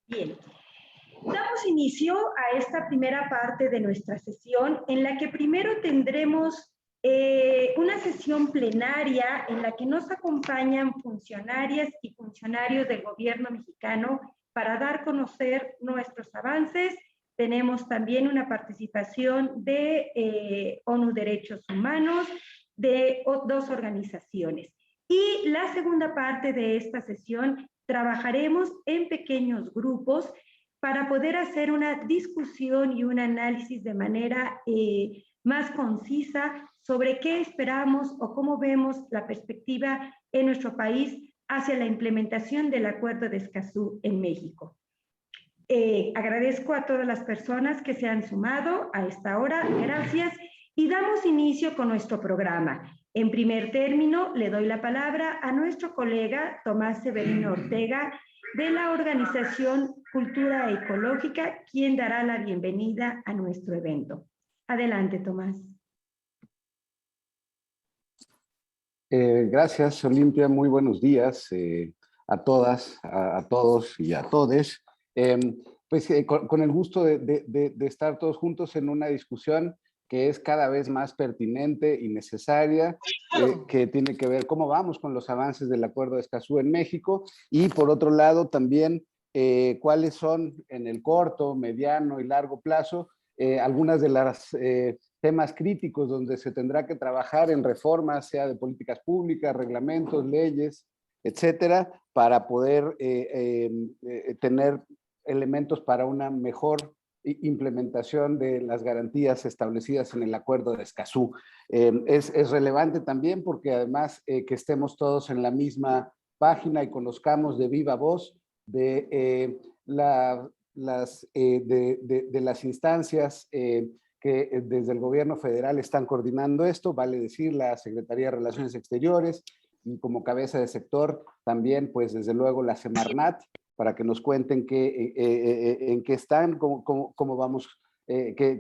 Bien, damos inicio a esta primera parte de nuestra sesión en la que primero tendremos una sesión plenaria en la que nos acompañan funcionarias y funcionarios del gobierno mexicano para dar a conocer nuestros avances. Tenemos también una participación de ONU Derechos Humanos, de dos organizaciones. Y la segunda parte de esta sesión trabajaremos en pequeños grupos para poder hacer una discusión y un análisis de manera más concisa sobre qué esperamos o cómo vemos la perspectiva en nuestro país hacia la implementación del Acuerdo de Escazú en México. Agradezco a todas las personas que se han sumado a esta hora. Gracias. Y damos inicio con nuestro programa. En primer término, le doy la palabra a nuestro colega Tomás Severino Ortega, de la organización Cultura Ecológica, quien dará la bienvenida a nuestro evento. Adelante, Tomás. Gracias, Olimpia. Muy buenos días a todas, a todos y a todes. Con el gusto de estar todos juntos en una discusión que es cada vez más pertinente y necesaria, que tiene que ver cómo vamos con los avances del Acuerdo de Escazú en México y, por otro lado, también cuáles son en el corto, mediano y largo plazo algunas de las temas críticos donde se tendrá que trabajar en reformas, sea de políticas públicas, reglamentos, leyes, etcétera, para poder tener elementos para una mejor implementación de las garantías establecidas en el Acuerdo de Escazú. Es relevante también porque además que estemos todos en la misma página y conozcamos de viva voz de las instancias que desde el gobierno federal están coordinando esto, vale decir la Secretaría de Relaciones Exteriores, y como cabeza de sector también, pues desde luego la Semarnat, para que nos cuenten en qué están, cómo vamos,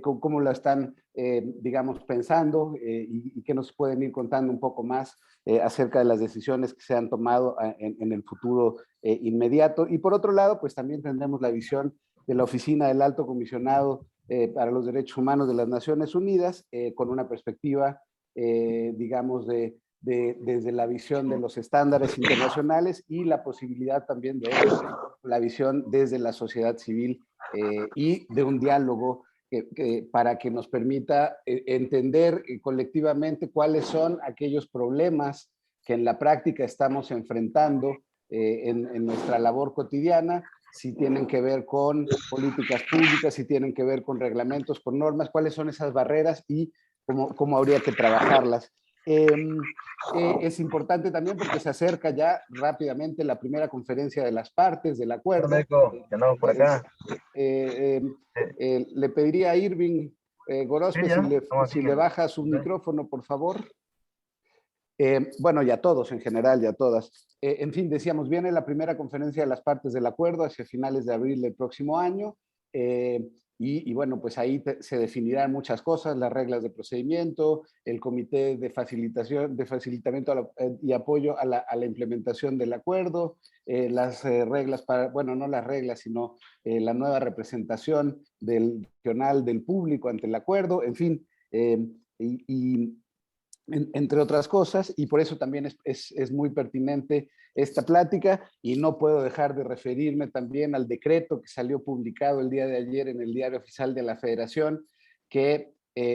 cómo lo están, digamos, pensando y qué nos pueden ir contando un poco más acerca de las decisiones que se han tomado en el futuro inmediato. Y por otro lado, pues también tendremos la visión de la Oficina del Alto Comisionado para los Derechos Humanos de las Naciones Unidas, con una perspectiva, digamos, desde la visión de los estándares internacionales y la posibilidad también de la visión desde la sociedad civil y de un diálogo para que nos permita entender colectivamente cuáles son aquellos problemas que en la práctica estamos enfrentando en nuestra labor cotidiana, si tienen que ver con políticas públicas, si tienen que ver con reglamentos, con normas, cuáles son esas barreras y cómo habría que trabajarlas. Es importante también porque se acerca ya rápidamente la primera conferencia de las partes del acuerdo. Ya andamos por acá. Le pediría a Irving Gorospe si le baja su micrófono, por favor. Bueno, y a todos en general y a todas. En fin, decíamos, viene la primera conferencia de las partes del acuerdo hacia finales de abril del próximo año. Y bueno, pues ahí se definirán muchas cosas, las reglas de procedimiento, el comité de facilitación, de facilitamiento y apoyo a la implementación del acuerdo, las reglas para, bueno, no las reglas, sino la nueva representación del regional del público ante el acuerdo, en fin, entre otras cosas, y por eso también es muy pertinente esta plática, y no puedo dejar de referirme también al decreto que salió publicado el día de ayer en el Diario Oficial de la Federación, que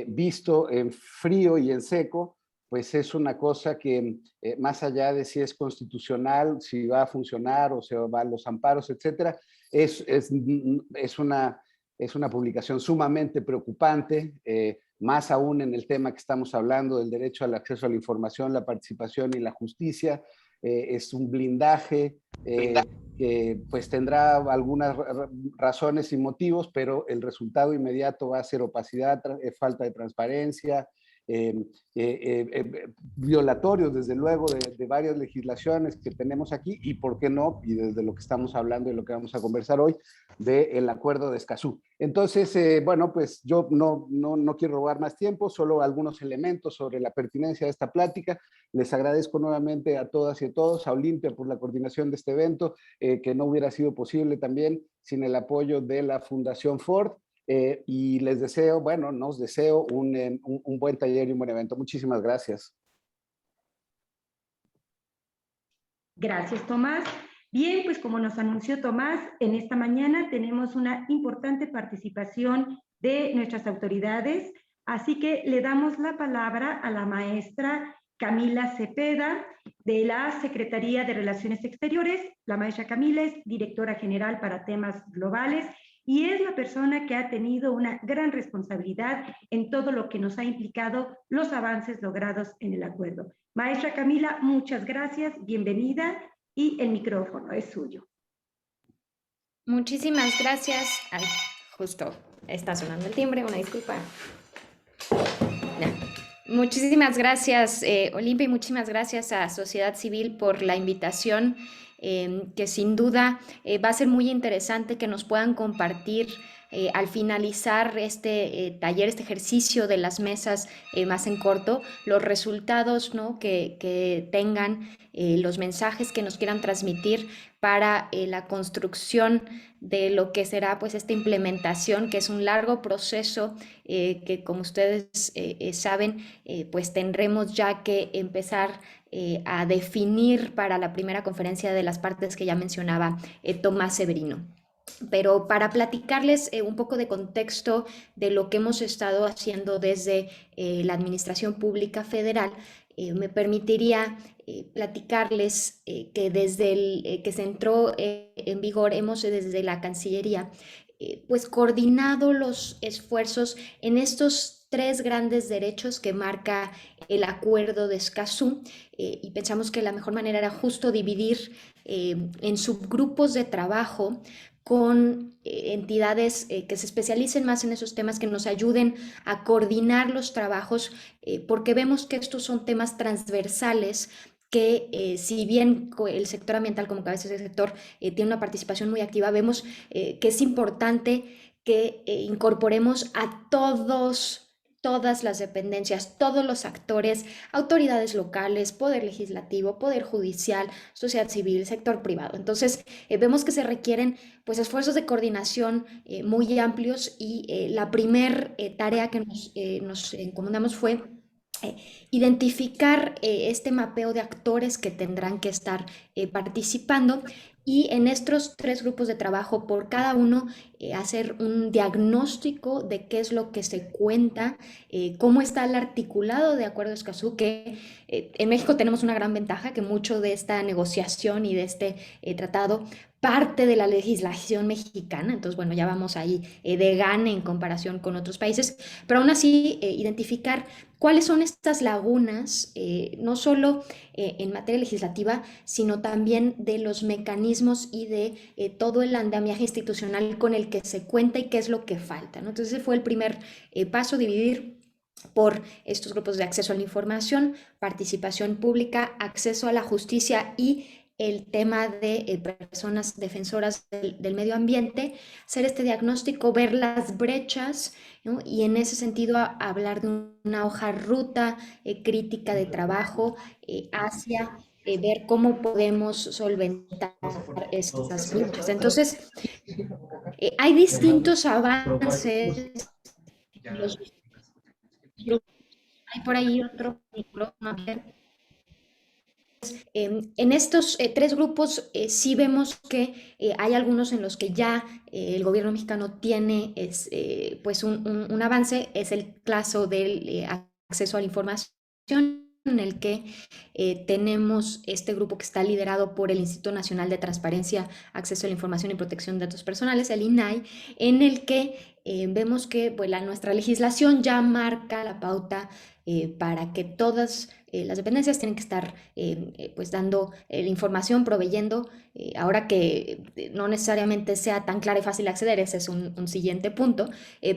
visto en frío y en seco, pues es una cosa que más allá de si es constitucional, si va a funcionar o se va a los amparos, etcétera, es una publicación sumamente preocupante, más aún en el tema que estamos hablando del derecho al acceso a la información, la participación y la justicia. Es un blindaje que pues tendrá algunas razones y motivos, pero el resultado inmediato va a ser opacidad, falta de transparencia, violatorios, desde luego, de varias legislaciones que tenemos aquí y, ¿por qué no? Y desde lo que estamos hablando y lo que vamos a conversar hoy, del acuerdo de Escazú. Entonces, bueno, pues yo no quiero robar más tiempo, solo algunos elementos sobre la pertinencia de esta plática. Les agradezco nuevamente a todas y a todos, a Olimpia por la coordinación de este evento, que no hubiera sido posible también sin el apoyo de la Fundación Ford. Y les deseo, bueno, nos deseo un buen taller y un buen evento. Muchísimas gracias. Gracias, Tomás. Bien, pues como nos anunció Tomás, en esta mañana tenemos una importante participación de nuestras autoridades, así que le damos la palabra a la maestra Camila Cepeda, de la Secretaría de Relaciones Exteriores. La maestra Camila es directora general para temas globales y es la persona que ha tenido una gran responsabilidad en todo lo que nos ha implicado los avances logrados en el acuerdo. Maestra Camila, muchas gracias, bienvenida y el micrófono es suyo. Muchísimas gracias. Ay, justo está sonando el timbre, una disculpa. No. Muchísimas gracias, Olimpia, y muchísimas gracias a Sociedad Civil por la invitación, que sin duda va a ser muy interesante que nos puedan compartir al finalizar este taller, este ejercicio de las mesas más en corto, los resultados, ¿no?, que tengan, los mensajes que nos quieran transmitir para la construcción de lo que será pues esta implementación, que es un largo proceso que, como ustedes saben, pues tendremos ya que empezar a definir para la primera conferencia de las partes que ya mencionaba Tomás Severino. Pero para platicarles un poco de contexto de lo que hemos estado haciendo desde la Administración Pública Federal, me permitiría platicarles que desde el que se entró en vigor, hemos desde la Cancillería pues coordinado los esfuerzos en estos tres grandes derechos que marca el acuerdo de Escazú, y pensamos que la mejor manera era justo dividir en subgrupos de trabajo con entidades que se especialicen más en esos temas, que nos ayuden a coordinar los trabajos, porque vemos que estos son temas transversales que si bien el sector ambiental como cabeza del sector tiene una participación muy activa, vemos que es importante que incorporemos a todas las dependencias, todos los actores, autoridades locales, poder legislativo, poder judicial, sociedad civil, sector privado. Entonces, vemos que se requieren pues esfuerzos de coordinación muy amplios, y la primer tarea que nos encomendamos fue identificar este mapeo de actores que tendrán que estar participando, y en estos tres grupos de trabajo por cada uno hacer un diagnóstico de qué es lo que se cuenta, cómo está el articulado de Acuerdo de Escazú, que en México tenemos una gran ventaja, que mucho de esta negociación y de este tratado parte de la legislación mexicana. Entonces, bueno, ya vamos ahí de gane en comparación con otros países, pero aún así identificar cuáles son estas lagunas, no solo en materia legislativa, sino también de los mecanismos y de todo el andamiaje institucional con el que se cuenta y qué es lo que falta, ¿no? Entonces ese fue el primer paso, dividir por estos grupos de acceso a la información, participación pública, acceso a la justicia y el tema de personas defensoras del medio ambiente, hacer este diagnóstico, ver las brechas, ¿no? Y en ese sentido hablar de una hoja ruta crítica de trabajo hacia ver cómo podemos solventar estas brechas. Entonces, hay distintos avances. Hay por ahí otro micrófono. En estos tres grupos sí vemos que hay algunos en los que ya el gobierno mexicano tiene pues un avance. Es el caso del acceso a la información, en el que tenemos este grupo que está liderado por el Instituto Nacional de Transparencia, Acceso a la Información y Protección de Datos Personales, el INAI, en el que vemos que pues, nuestra legislación ya marca la pauta para que todas las dependencias tienen que estar pues dando la información, proveyendo, ahora que no necesariamente sea tan clara y fácil acceder, ese es un siguiente punto,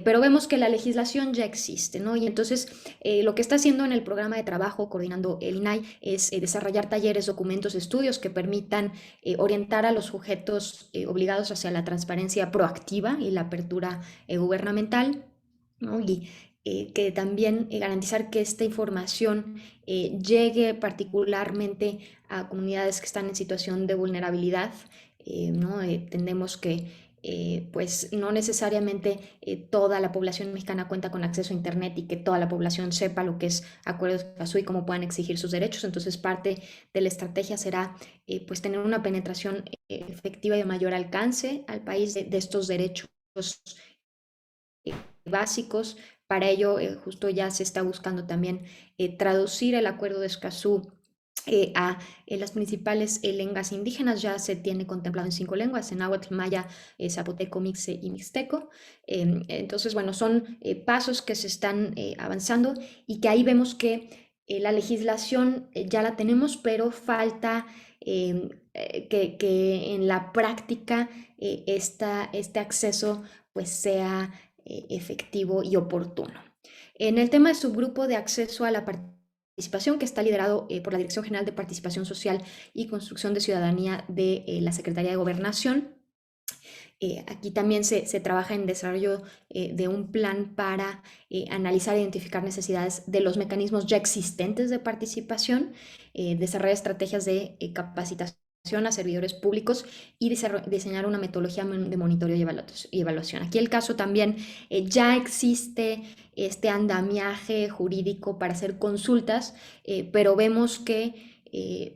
pero vemos que la legislación ya existe, ¿no? Y entonces lo que está haciendo en el programa de trabajo, coordinando el INAI, es desarrollar talleres, documentos, estudios que permitan orientar a los sujetos obligados hacia la transparencia proactiva y la apertura gubernamental, ¿no? Y que también garantizar que esta información llegue particularmente a comunidades que están en situación de vulnerabilidad, ¿no? Entendemos que pues no necesariamente toda la población mexicana cuenta con acceso a internet y que toda la población sepa lo que es Acuerdo de Escazú y cómo puedan exigir sus derechos. Entonces parte de la estrategia será pues tener una penetración efectiva y de mayor alcance al país de estos derechos básicos. Para ello, justo ya se está buscando también traducir el Acuerdo de Escazú a las principales lenguas indígenas. Ya se tiene contemplado en 5 lenguas, en náhuatl, maya, zapoteco, mixe y mixteco. Entonces, bueno, son pasos que se están avanzando y que ahí vemos que la legislación ya la tenemos, pero falta que en la práctica este acceso pues sea efectivo y oportuno. En el tema del subgrupo de acceso a la participación, que está liderado por la Dirección General de Participación Social y Construcción de Ciudadanía de la Secretaría de Gobernación, aquí también se trabaja en desarrollo de un plan para analizar e identificar necesidades de los mecanismos ya existentes de participación, desarrollar estrategias de capacitación a servidores públicos y diseñar una metodología de monitoreo y evaluación. Aquí el caso también ya existe este andamiaje jurídico para hacer consultas, pero vemos que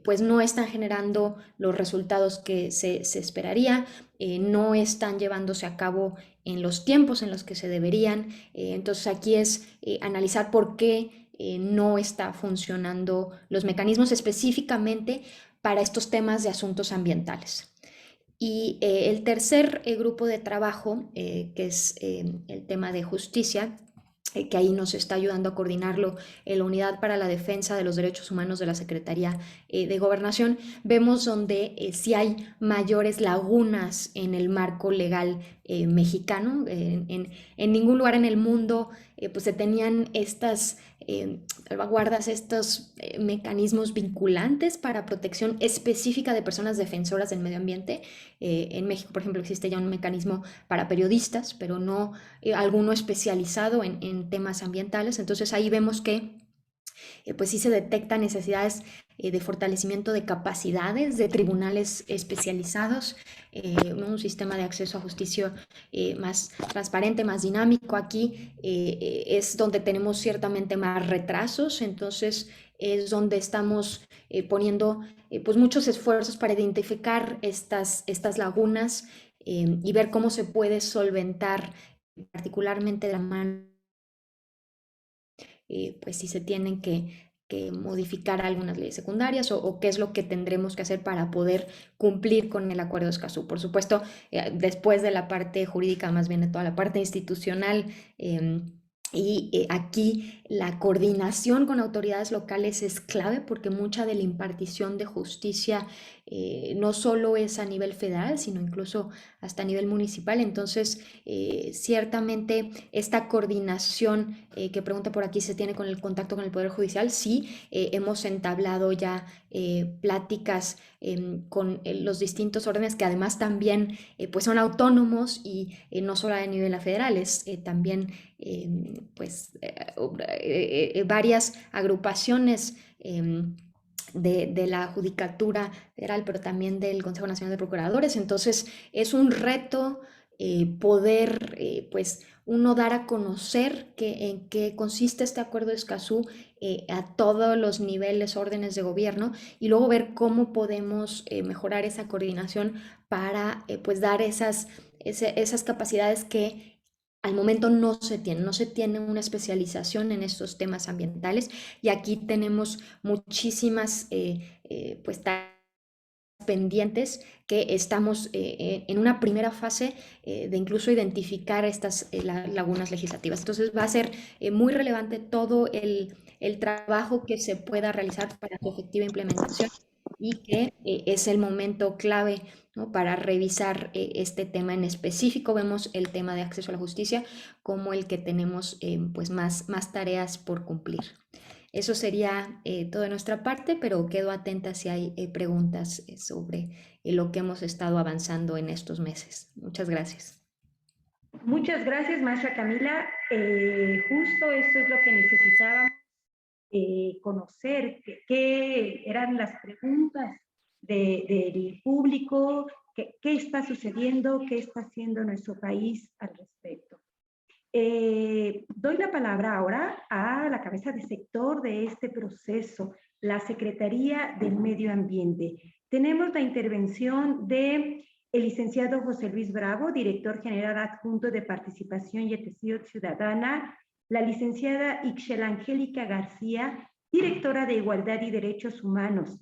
pues no están generando los resultados que se esperaría, no están llevándose a cabo en los tiempos en los que se deberían. Entonces aquí es analizar por qué no está funcionando los mecanismos específicamente para estos temas de asuntos ambientales. Y el tercer grupo de trabajo, que es el tema de justicia, que ahí nos está ayudando a coordinarlo en la Unidad para la Defensa de los Derechos Humanos de la Secretaría de Gobernación, vemos donde sí hay mayores lagunas en el marco legal mexicano. En ningún lugar en el mundo pues se tenían estas salvaguardas, estos mecanismos vinculantes para protección específica de personas defensoras del medio ambiente. En México, por ejemplo, existe ya un mecanismo para periodistas, pero no alguno especializado en temas ambientales. Entonces ahí vemos que pues sí se detectan necesidades de fortalecimiento de capacidades de tribunales especializados, un sistema de acceso a justicia más transparente, más dinámico. Aquí es donde tenemos ciertamente más retrasos, entonces es donde estamos poniendo pues muchos esfuerzos para identificar estas lagunas y ver cómo se puede solventar, particularmente de la mano pues si se tienen que modificar algunas leyes secundarias o qué es lo que tendremos que hacer para poder cumplir con el Acuerdo de Escazú. Por supuesto, después de la parte jurídica, más bien de toda la parte institucional, y aquí la coordinación con autoridades locales es clave porque mucha de la impartición de justicia no solo es a nivel federal, sino incluso hasta a nivel municipal. Entonces, ciertamente esta coordinación que pregunta por aquí se tiene con el contacto con el Poder Judicial. Sí, hemos entablado ya pláticas con los distintos órdenes que además también pues son autónomos y no solo a nivel federal, es también pues varias agrupaciones de la Judicatura Federal, pero también del Consejo Nacional de Procuradores. Entonces es un reto poder pues uno dar a conocer en qué consiste este Acuerdo de Escazú a todos los niveles, órdenes de gobierno, y luego ver cómo podemos mejorar esa coordinación para pues dar esas capacidades que al momento no se tiene una especialización en estos temas ambientales, y aquí tenemos muchísimas pues pendientes que estamos en una primera fase de incluso identificar estas lagunas legislativas. Entonces va a ser muy relevante todo el el trabajo que se pueda realizar para su efectiva implementación y que es el momento clave, ¿no?, para revisar este tema en específico. Vemos el tema de acceso a la justicia como el que tenemos pues más tareas por cumplir. Eso sería todo de nuestra parte, pero quedo atenta si hay preguntas sobre lo que hemos estado avanzando en estos meses. Muchas gracias. Muchas gracias, maestra Camila. Justo esto es lo que necesitábamos conocer, qué eran las preguntas del público, qué está sucediendo, qué está haciendo nuestro país al respecto. Doy la palabra ahora a la cabeza de sector de este proceso, la Secretaría del Medio Ambiente. Tenemos la intervención de el licenciado José Luis Bravo, director general adjunto de Participación y Adhesión Ciudadana, la licenciada Ixchel Angélica García, directora de Igualdad y Derechos Humanos,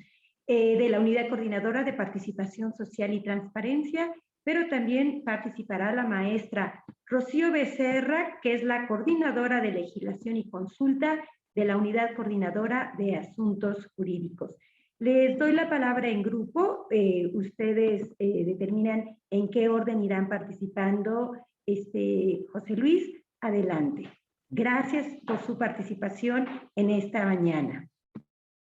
de la Unidad Coordinadora de Participación Social y Transparencia, pero también participará la maestra Rocío Becerra, que es la coordinadora de legislación y consulta de la Unidad Coordinadora de Asuntos Jurídicos. Les doy la palabra en grupo. Ustedes determinan en qué orden irán participando. José Luis, adelante. Gracias por su participación en esta mañana.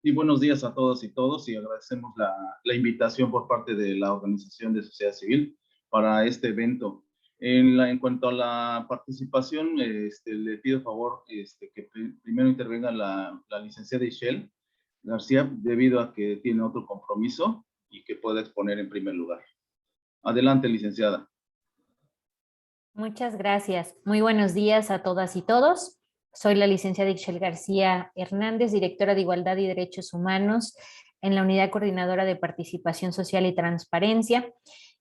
Y buenos días a todas y todos, y agradecemos la invitación por parte de la Organización de Sociedad Civil para este evento. En cuanto a la participación, le pido favor que primero intervenga la licenciada Ixchel García, debido a que tiene otro compromiso y que pueda exponer en primer lugar. Adelante, licenciada. Muchas gracias. Muy buenos días a todas y todos. Soy la licenciada Ixchel García Hernández, directora de Igualdad y Derechos Humanos en la Unidad Coordinadora de Participación Social y Transparencia.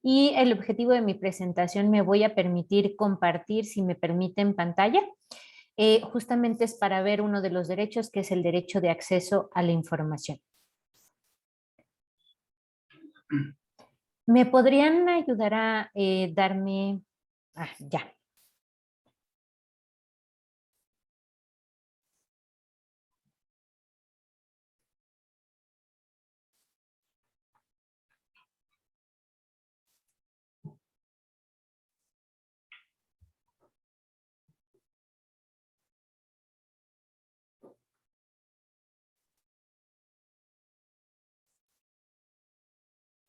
Y el objetivo de mi presentación me voy a permitir compartir, si me permiten, pantalla. Justamente es para ver uno de los derechos, que es el derecho de acceso a la información. ¿Me podrían ayudar a darme... ya.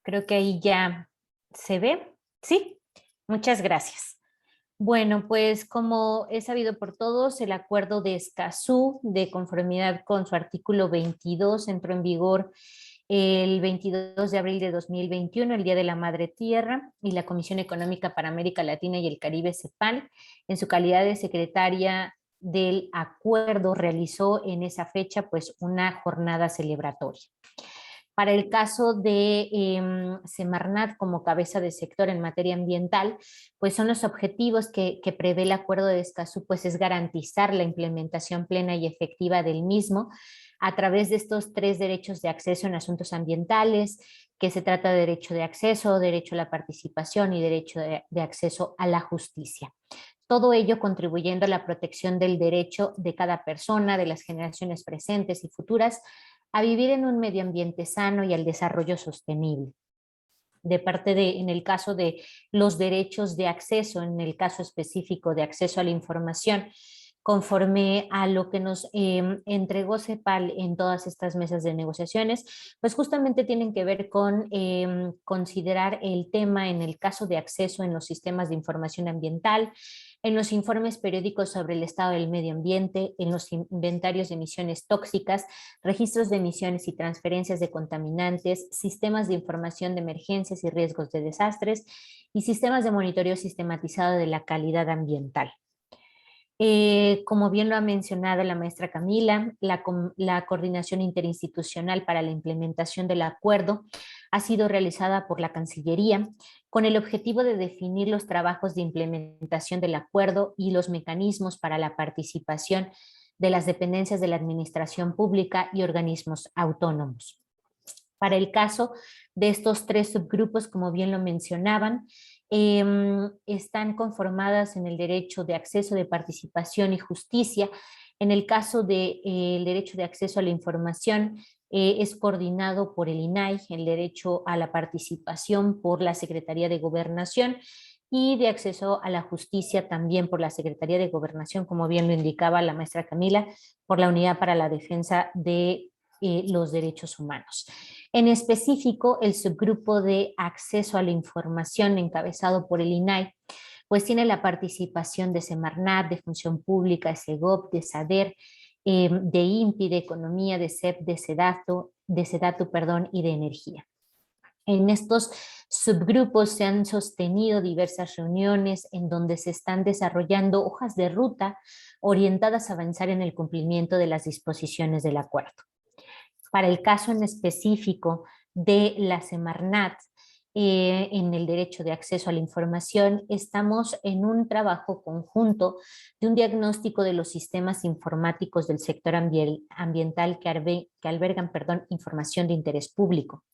Creo que ahí ya se ve. Sí, muchas gracias. Bueno, pues como es sabido por todos, el acuerdo de Escazú, de conformidad con su artículo 22, entró en vigor el 22 de abril de 2021, el Día de la Madre Tierra, y la Comisión Económica para América Latina y el Caribe, CEPAL, en su calidad de secretaria del acuerdo, realizó en esa fecha pues una jornada celebratoria. Para el caso de Semarnat como cabeza de sector en materia ambiental, pues son los objetivos que prevé el acuerdo de Escazú, pues es garantizar la implementación plena y efectiva del mismo a través de estos 3 derechos de acceso en asuntos ambientales, que se trata de derecho de acceso, derecho a la participación y derecho de acceso a la justicia. Todo ello contribuyendo a la protección del derecho de cada persona, de las generaciones presentes y futuras, a vivir en un medio ambiente sano y al desarrollo sostenible. En el caso de los derechos de acceso, en el caso específico de acceso a la información, conforme a lo que nos entregó CEPAL en todas estas mesas de negociaciones, pues justamente tienen que ver con considerar el tema en el caso de acceso en los sistemas de información ambiental, en los informes periódicos sobre el estado del medio ambiente, en los inventarios de emisiones tóxicas, registros de emisiones y transferencias de contaminantes, sistemas de información de emergencias y riesgos de desastres y sistemas de monitoreo sistematizado de la calidad ambiental. Como bien lo ha mencionado la maestra Camila, la coordinación interinstitucional para la implementación del acuerdo ha sido realizada por la Cancillería con el objetivo de definir los trabajos de implementación del acuerdo y los mecanismos para la participación de las dependencias de la administración pública y organismos autónomos. Para el caso de estos 3 subgrupos, como bien lo mencionaban, están conformadas en el derecho de acceso, de participación y justicia, En el caso del derecho de acceso a la información, es coordinado por el INAI, el derecho a la participación por la Secretaría de Gobernación, y de acceso a la justicia también por la Secretaría de Gobernación, como bien lo indicaba la maestra Camila, por la Unidad para la Defensa de los Derechos Humanos. En específico, el subgrupo de acceso a la información encabezado por el INAI, pues tiene la participación de Semarnat, de Función Pública, de SEGOP, de SADER, de INPI, de Economía, de CEP, de SEDATU, perdón, y de Energía. En estos subgrupos se han sostenido diversas reuniones en donde se están desarrollando hojas de ruta orientadas a avanzar en el cumplimiento de las disposiciones del acuerdo. Para el caso en específico de la Semarnat, en el derecho de acceso a la información, estamos en un trabajo conjunto de un diagnóstico de los sistemas informáticos del sector ambiental que albergan información de interés público.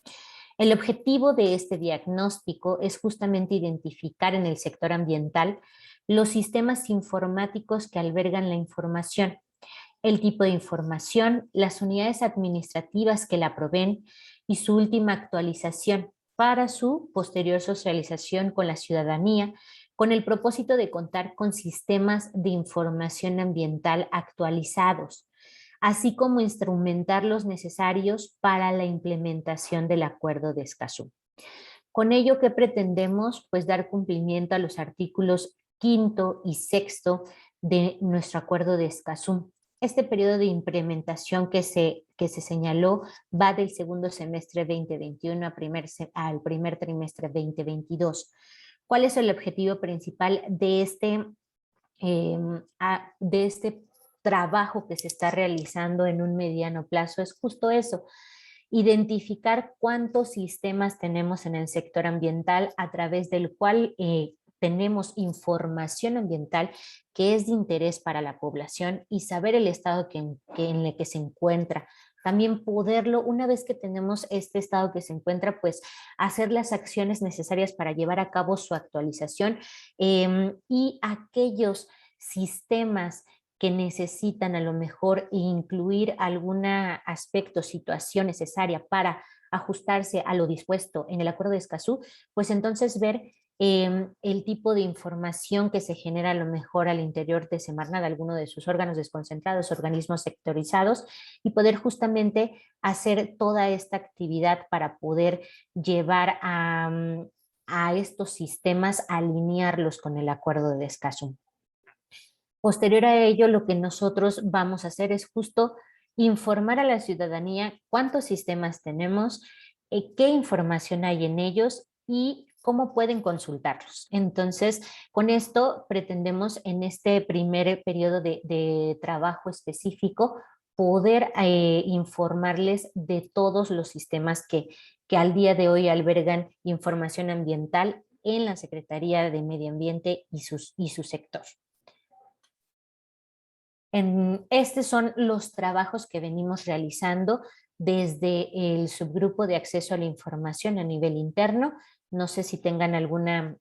El objetivo de este diagnóstico es justamente identificar en el sector ambiental los sistemas informáticos que albergan la información, el tipo de información, las unidades administrativas que la proveen y su última actualización para su posterior socialización con la ciudadanía, con el propósito de contar con sistemas de información ambiental actualizados, así como instrumentar los necesarios para la implementación del Acuerdo de Escazú. Con ello, ¿qué pretendemos? Pues dar cumplimiento a los artículos 5º y 6º de nuestro Acuerdo de Escazú. Este periodo de implementación que se señaló va del segundo semestre 2021 al primer trimestre 2022. ¿Cuál es el objetivo principal de este trabajo que se está realizando en un mediano plazo? Es justo eso: identificar cuántos sistemas tenemos en el sector ambiental a través del cual tenemos información ambiental que es de interés para la población, y saber el estado en el que se encuentra. También poderlo, una vez que tenemos este estado que se encuentra, pues hacer las acciones necesarias para llevar a cabo su actualización, y aquellos sistemas que necesitan a lo mejor incluir algún aspecto, situación necesaria para ajustarse a lo dispuesto en el Acuerdo de Escazú, pues entonces ver el tipo de información que se genera a lo mejor al interior de Semarnat, alguno de sus órganos desconcentrados, organismos sectorizados, y poder justamente hacer toda esta actividad para poder llevar a estos sistemas, alinearlos con el Acuerdo de Escazú. Posterior a ello, lo que nosotros vamos a hacer es justo informar a la ciudadanía cuántos sistemas tenemos, qué información hay en ellos y cómo pueden consultarlos. Entonces, con esto pretendemos en este primer periodo de trabajo específico poder informarles de todos los sistemas que al día de hoy albergan información ambiental en la Secretaría de Medio Ambiente y su sector. Estos son los trabajos que venimos realizando desde el subgrupo de acceso a la información a nivel interno. No sé si tengan alguna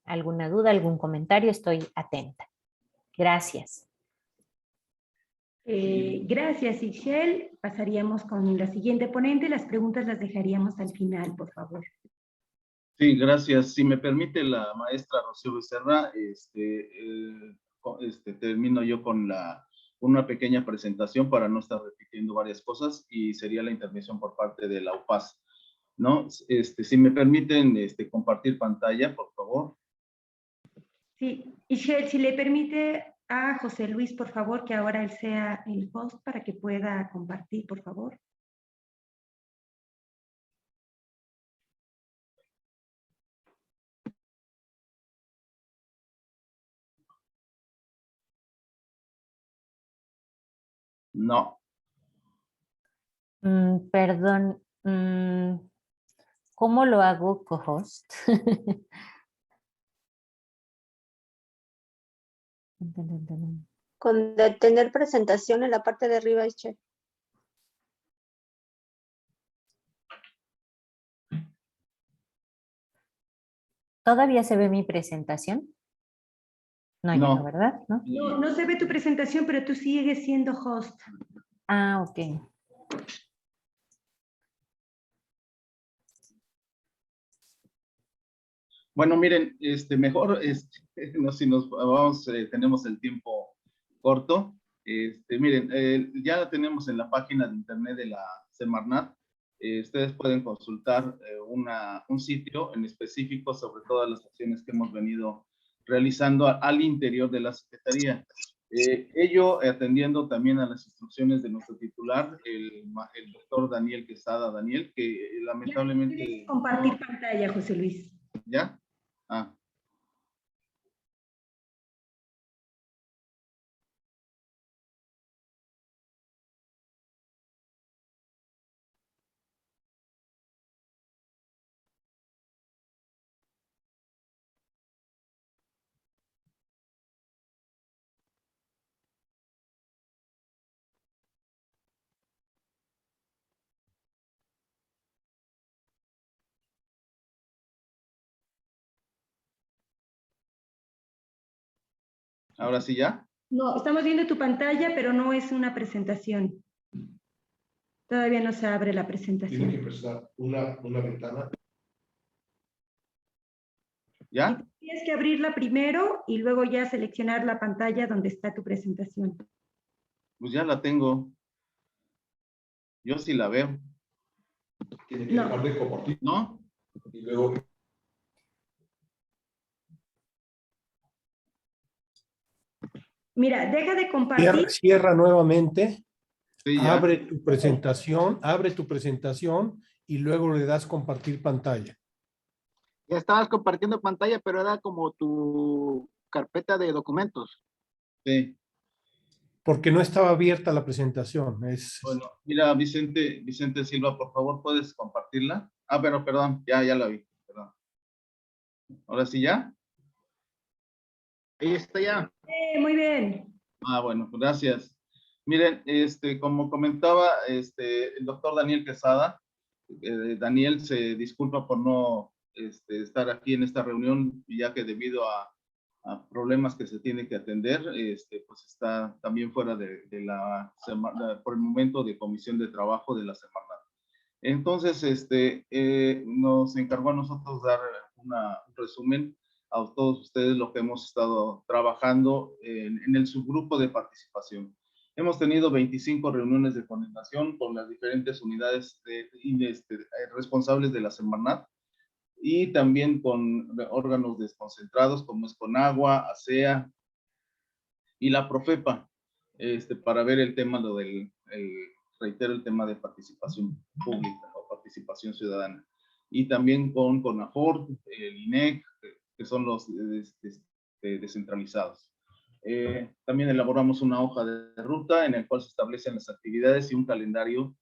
duda, algún comentario, estoy atenta. Gracias. Gracias, Ixchel. Pasaríamos con la siguiente ponente. Las preguntas las dejaríamos al final, por favor. Sí, gracias. Si me permite la maestra Rocío Becerra, termino yo con una pequeña presentación para no estar repitiendo varias cosas, y sería la intervención por parte de la UPAS, ¿no? Si me permiten compartir pantalla, por favor. Sí, Ixchel, si le permite a José Luis, por favor, que ahora él sea el host para que pueda compartir, por favor. No. Perdón, ¿cómo lo hago, co-host? Con detener presentación en la parte de arriba, Ixchel. ¿Todavía se ve mi presentación? No, ya No. no, ¿verdad? ¿No? No, no se ve tu presentación, pero tú sigues siendo host. Ah, ok. Bueno, miren, mejor, no, si nos vamos, tenemos el tiempo corto. Miren, ya la tenemos en la página de internet de la Semarnat. Ustedes pueden consultar un sitio en específico sobre todas las acciones que hemos venido realizando al interior de la Secretaría. Ello atendiendo también a las instrucciones de nuestro titular, el doctor Daniel Quesada Daniel, que lamentablemente... Compartir pantalla, José Luis. ¿Ya? Ah. Ahora sí ya. No, estamos viendo tu pantalla, pero no es una presentación. Todavía no se abre la presentación. Tiene que presentar una ventana. ¿Ya? Tienes que abrirla primero y luego ya seleccionar la pantalla donde está tu presentación. Pues ya la tengo. Yo sí la veo. Tiene que No. dejar de compartir. ¿No? Y luego Mira, deja de compartir. Cierra nuevamente, Sí, ya. abre tu presentación y luego le das compartir pantalla. Ya estabas compartiendo pantalla, pero era como tu carpeta de documentos. Sí. Porque no estaba abierta la presentación. Bueno, mira, Vicente Silva, por favor, ¿puedes compartirla? Ah, pero perdón, ya la vi. Perdón. ¿Ahora sí ya? Ahí está ya. Muy bien. Ah, bueno, gracias. Miren, como comentaba el doctor Daniel Quesada, Daniel se disculpa por no estar aquí en esta reunión, ya que debido a problemas que se tiene que atender, pues está también fuera de la por el momento de comisión de trabajo de la Semarnat. Entonces, nos encargó a nosotros dar un resumen a todos ustedes lo que hemos estado trabajando en el subgrupo de participación. Hemos tenido 25 reuniones de coordinación con las diferentes unidades responsables de la Semarnat y también con órganos desconcentrados como es Conagua, ASEA y la Profepa, para ver el tema, reitero, el tema de participación pública o participación ciudadana. Y también con CONAFOR, el INEC, que son los descentralizados. También elaboramos una hoja de ruta en la cual se establecen las actividades y un calendario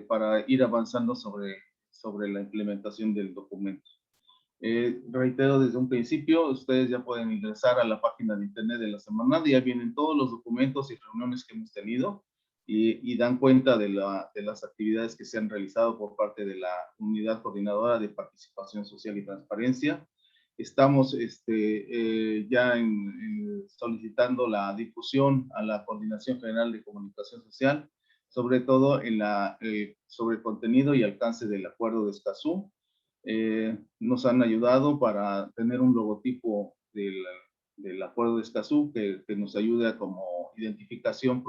para ir avanzando sobre la implementación del documento. Reitero desde un principio, ustedes ya pueden ingresar a la página de internet de la Semarnat, ya vienen todos los documentos y reuniones que hemos tenido y dan cuenta de las actividades que se han realizado por parte de la Unidad Coordinadora de Participación Social y Transparencia. Estamos ya solicitando la difusión a la Coordinación General de Comunicación Social, sobre todo sobre el contenido y alcance del Acuerdo de Escazú. Nos han ayudado para tener un logotipo del Acuerdo de Escazú que nos ayude a como identificación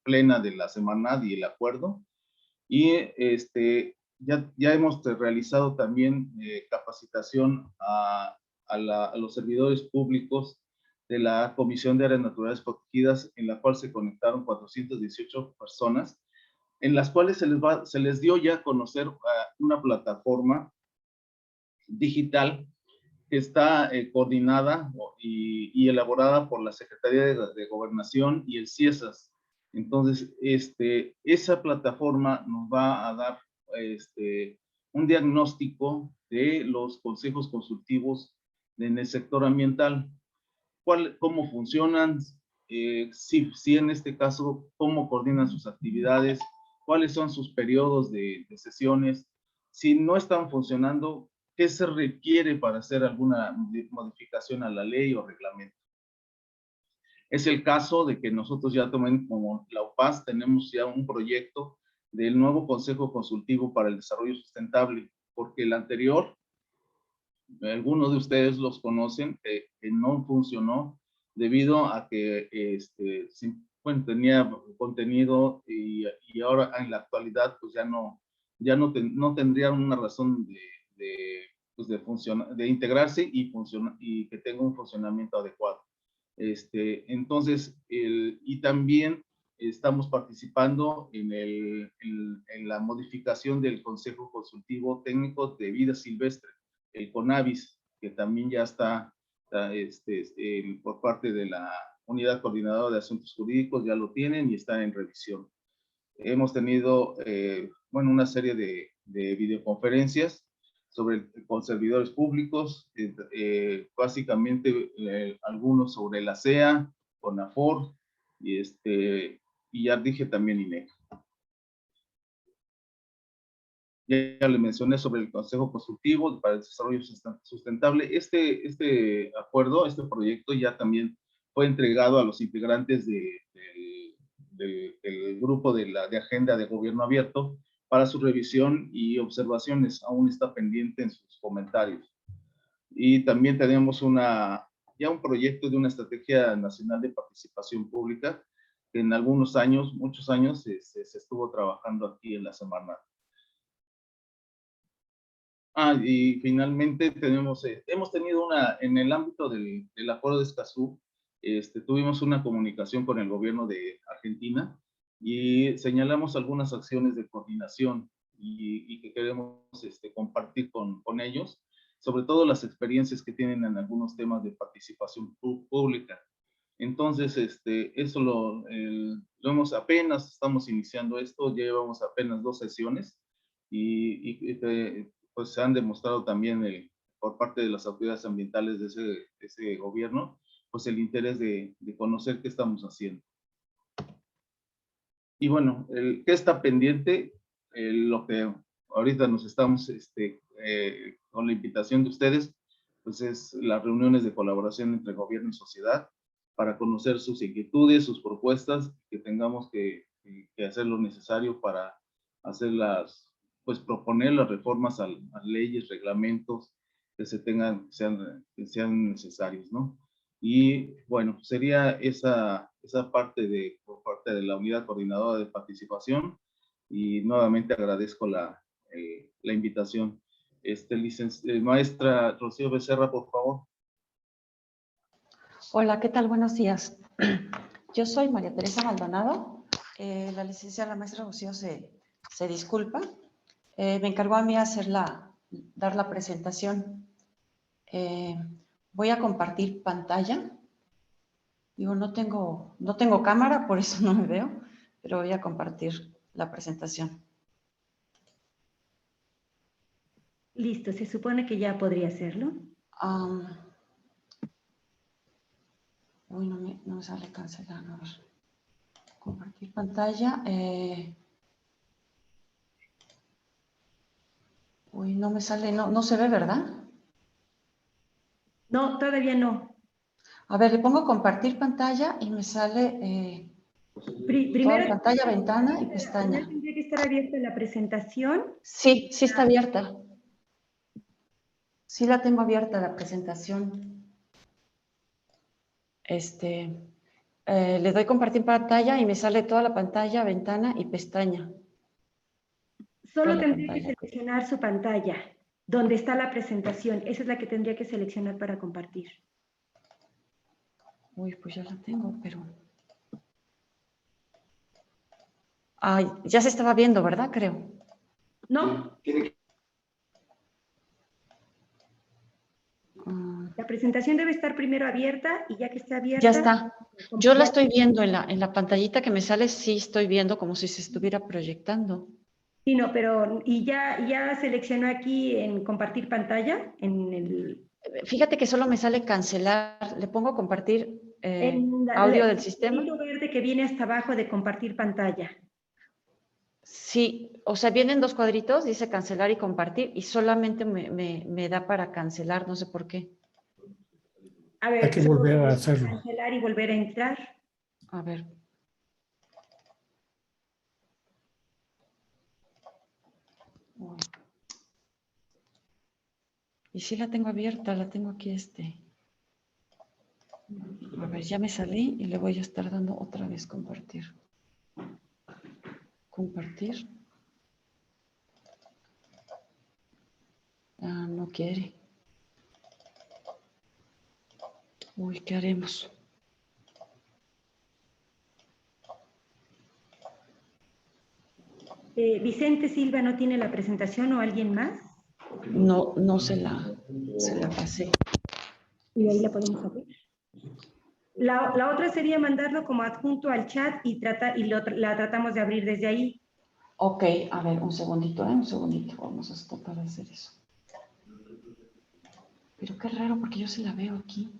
plena de la Semarnat y el acuerdo. Y ya hemos realizado también capacitación a los servidores públicos de la Comisión de Áreas Naturales Protegidas, en la cual se conectaron 418 personas, en las cuales se les dio ya a conocer una plataforma digital que está coordinada y elaborada por la Secretaría de Gobernación y el CIESAS. Entonces, esa plataforma nos va a dar un diagnóstico de los consejos consultivos en el sector ambiental, cómo funcionan, si en este caso, cómo coordinan sus actividades, cuáles son sus periodos de sesiones, si no están funcionando, qué se requiere para hacer alguna modificación a la ley o reglamento. Es el caso de que nosotros ya tomen como la UPAS, tenemos ya un proyecto del nuevo Consejo Consultivo para el Desarrollo Sustentable, porque el anterior, algunos de ustedes los conocen, que no funcionó debido a que bueno, tenía contenido y ahora en la actualidad pues no tendrían una razón pues de integrarse y que tenga un funcionamiento adecuado. Entonces, y también estamos participando en la modificación del Consejo Consultivo Técnico de Vida Silvestre, el CONAVIS, que también ya está por parte de la Unidad Coordinadora de Asuntos Jurídicos, ya lo tienen y está en revisión. Hemos tenido, bueno, una serie de videoconferencias con servidores públicos, básicamente algunos sobre la CEA, CONAFOR, y ya dije también INEC. Ya le mencioné sobre el Consejo Consultivo para el Desarrollo Sustentable. Este acuerdo, este proyecto ya también fue entregado a los integrantes del grupo de Agenda de Gobierno Abierto para su revisión y observaciones. Aún está pendiente en sus comentarios. Y también tenemos ya un proyecto de una estrategia nacional de participación pública que en algunos años, muchos años, se estuvo trabajando aquí en la Semarnat. Y finalmente hemos tenido en el ámbito del Acuerdo de Escazú, tuvimos una comunicación con el gobierno de Argentina y señalamos algunas acciones de coordinación y que queremos compartir con ellos, sobre todo las experiencias que tienen en algunos temas de participación pública. Entonces, eso apenas estamos iniciando esto, llevamos apenas 2 sesiones y pues se han demostrado también por parte de las autoridades ambientales de ese gobierno, pues el interés de conocer qué estamos haciendo. Y bueno, ¿qué está pendiente? Lo que ahorita nos estamos, con la invitación de ustedes, pues es las reuniones de colaboración entre gobierno y sociedad para conocer sus inquietudes, sus propuestas, que tengamos que hacer lo necesario para pues proponer las reformas a leyes, reglamentos que sean necesarios, ¿no? Y bueno, sería esa parte por parte de la Unidad Coordinadora de Participación, y nuevamente agradezco la invitación. Maestra Rocío Becerra, por favor. Hola, ¿qué tal? Buenos días. Yo soy María Teresa Maldonado. La licenciada, la maestra Rocío se disculpa. Me encargó a mí dar la presentación. Voy a compartir pantalla. Digo, no tengo cámara, por eso no me veo, pero voy a compartir la presentación. Listo, se supone que ya podría hacerlo. Uy, no me sale cancelar. A ver. Compartir pantalla. Uy, no me sale, no se ve, ¿verdad? No, todavía no. A ver, le pongo compartir pantalla y me sale Primero, pantalla, ventana y pestaña. Tendría que estar abierta la presentación. Sí, sí está abierta. Sí la tengo abierta la presentación. Le doy compartir pantalla y me sale toda la pantalla, ventana y pestaña. Solo tendría que seleccionar su pantalla, donde está la presentación. Esa es la que tendría que seleccionar para compartir. Uy, pues ya la tengo, pero... ya se estaba viendo, ¿verdad? Creo. No. La presentación debe estar primero abierta y ya que está abierta... Ya está. Yo la estoy viendo en la pantallita que me sale, sí estoy viendo como si se estuviera proyectando. Sí, no, pero ¿y ya seleccionó aquí en compartir pantalla? Fíjate que solo me sale cancelar. Le pongo compartir audio del sistema. El verde que viene hasta abajo de compartir pantalla. Sí, o sea, vienen 2 cuadritos, dice cancelar y compartir, y solamente me da para cancelar, no sé por qué. A ver, Hay que solo volver a vamos hacerlo. cancelar y volver a entrar. A ver. Uy. Y sí la tengo abierta, la tengo aquí A ver, ya me salí y le voy a estar dando otra vez compartir. Compartir. Ah, no quiere. Uy, ¿qué haremos? Vicente Silva no tiene la presentación o alguien más. No, no se la pasé. Y ahí la podemos abrir. La otra sería mandarlo como adjunto al chat y la tratamos de abrir desde ahí. Ok, a ver, un segundito, un segundito. Vamos a tratar de hacer eso. Pero qué raro, porque yo se la veo aquí.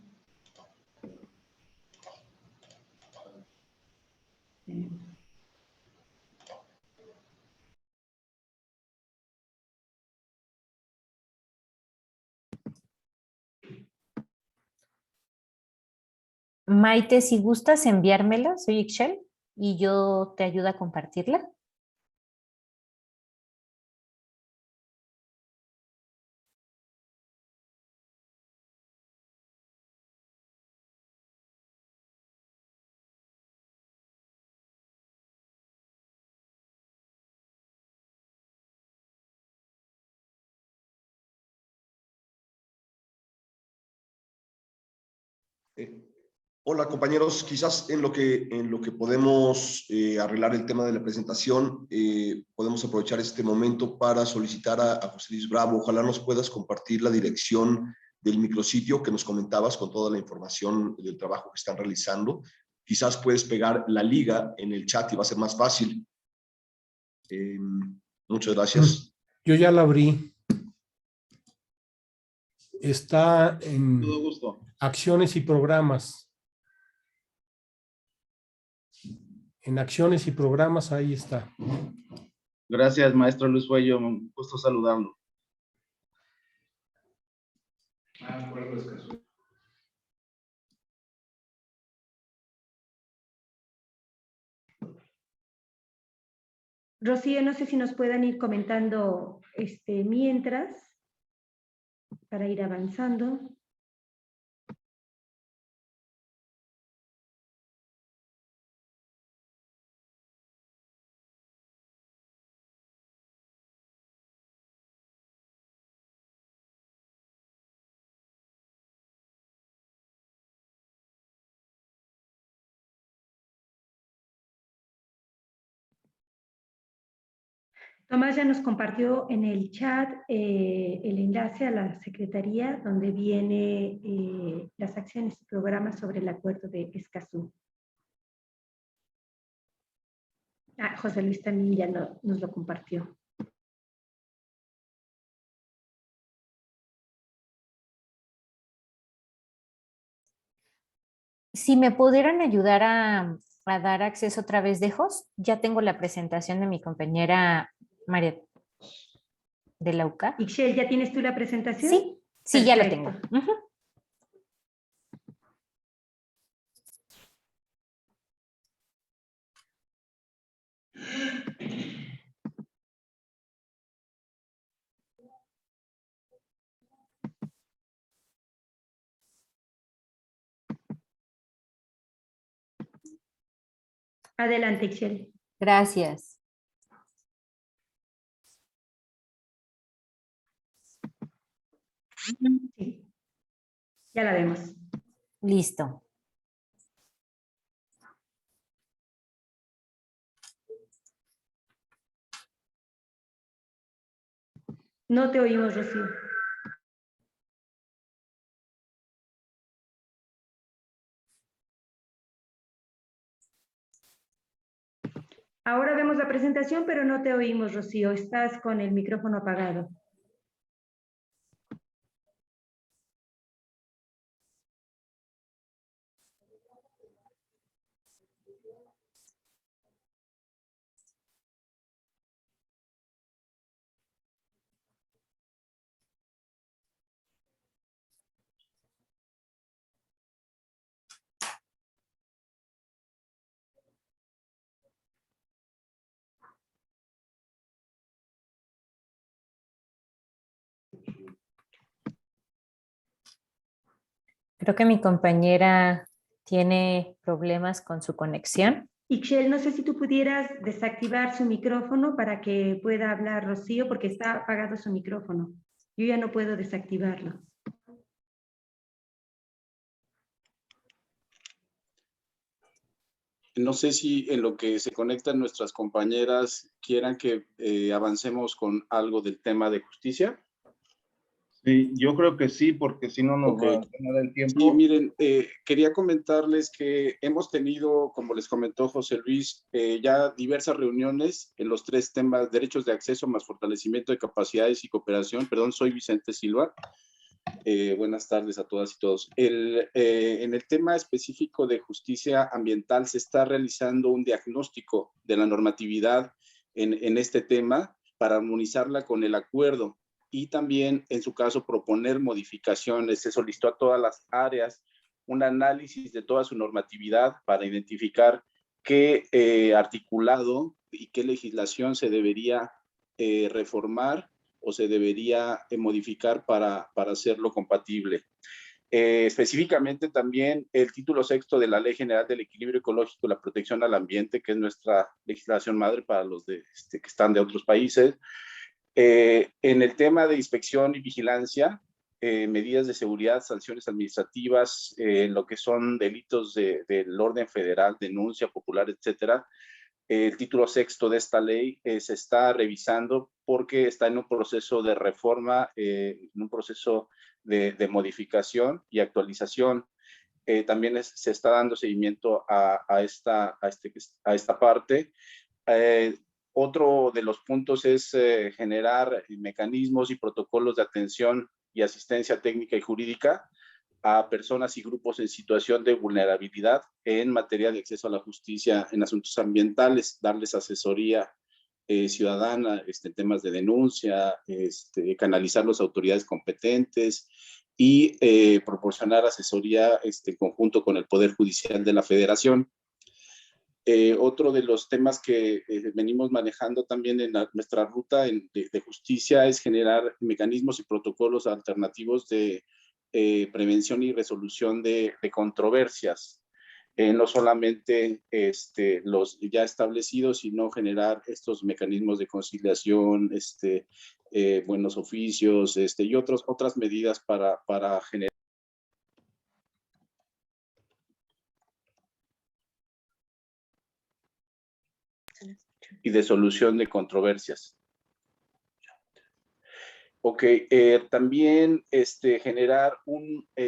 Maite, si gustas enviármela, soy Ixchel, y yo te ayudo a compartirla. Eh, Hola compañeros, quizás en lo que podemos arreglar el tema de la presentación, podemos aprovechar este momento para solicitar a José Luis Bravo, ojalá nos puedas compartir la dirección del micrositio que nos comentabas con toda la información del trabajo que están realizando. Quizás puedes pegar la liga en el chat y va a ser más fácil. Muchas gracias. Yo ya la abrí. Está en Todo gusto. acciones y programas. En acciones y programas, ahí está. Gracias, maestro Luis Fuello. Un gusto saludarlo. Rocío, no sé si nos puedan ir comentando mientras, para ir avanzando. Tomás ya nos compartió en el chat el enlace a la Secretaría donde viene las acciones y programas sobre el acuerdo de Escazú. José Luis también ya nos lo compartió. Si me pudieran ayudar a dar acceso otra vez de host, ya tengo la presentación de mi compañera María de la UCA. Ixchel, ¿ya tienes tú la presentación? Sí, sí, ya la tengo. Perfecto. Adelante, Ixchel. Gracias. Sí, ya la vemos. Listo. No te oímos, Rocío. Ahora vemos la presentación, pero no te oímos, Rocío. Estás con el micrófono apagado. Creo que mi compañera tiene problemas con su conexión. Ixchel, no sé si tú pudieras desactivar su micrófono para que pueda hablar Rocío, porque está apagado su micrófono. Yo ya no puedo desactivarlo. No sé si en lo que se conectan nuestras compañeras quieran que avancemos con algo del tema de justicia. Sí, yo creo que sí, porque si no nos va a ganar el tiempo. Sí, miren, quería comentarles que hemos tenido, como les comentó José Luis, ya diversas reuniones en los 3 temas: derechos de acceso más fortalecimiento de capacidades y cooperación. Perdón, soy Vicente Silva. Buenas tardes a todas y todos. En el tema específico de justicia ambiental se está realizando un diagnóstico de la normatividad en este tema para armonizarla con el acuerdo y también, en su caso, proponer modificaciones. Se solicitó a todas las áreas un análisis de toda su normatividad para identificar qué articulado y qué legislación se debería reformar o se debería modificar para hacerlo compatible. Específicamente también el título 6 de la Ley General del Equilibrio Ecológico y la Protección al Ambiente, que es nuestra legislación madre para los que están de otros países. En el tema de inspección y vigilancia, medidas de seguridad, sanciones administrativas, lo que son delitos del orden federal, denuncia popular, etcétera. El título 6 de esta ley se está revisando porque está en un proceso de reforma, en un proceso de modificación y actualización. También se está dando seguimiento a esta parte. Otro de los puntos es generar mecanismos y protocolos de atención y asistencia técnica y jurídica a personas y grupos en situación de vulnerabilidad en materia de acceso a la justicia en asuntos ambientales, darles asesoría ciudadana en temas de denuncia, canalizar las autoridades competentes y proporcionar asesoría en conjunto con el Poder Judicial de la Federación. Otro de los temas que venimos manejando también en nuestra ruta de justicia es generar mecanismos y protocolos alternativos de prevención y resolución de controversias. No solamente los ya establecidos, sino generar estos mecanismos de conciliación, buenos oficios y otras medidas para generar y de solución de controversias. Ok, también generar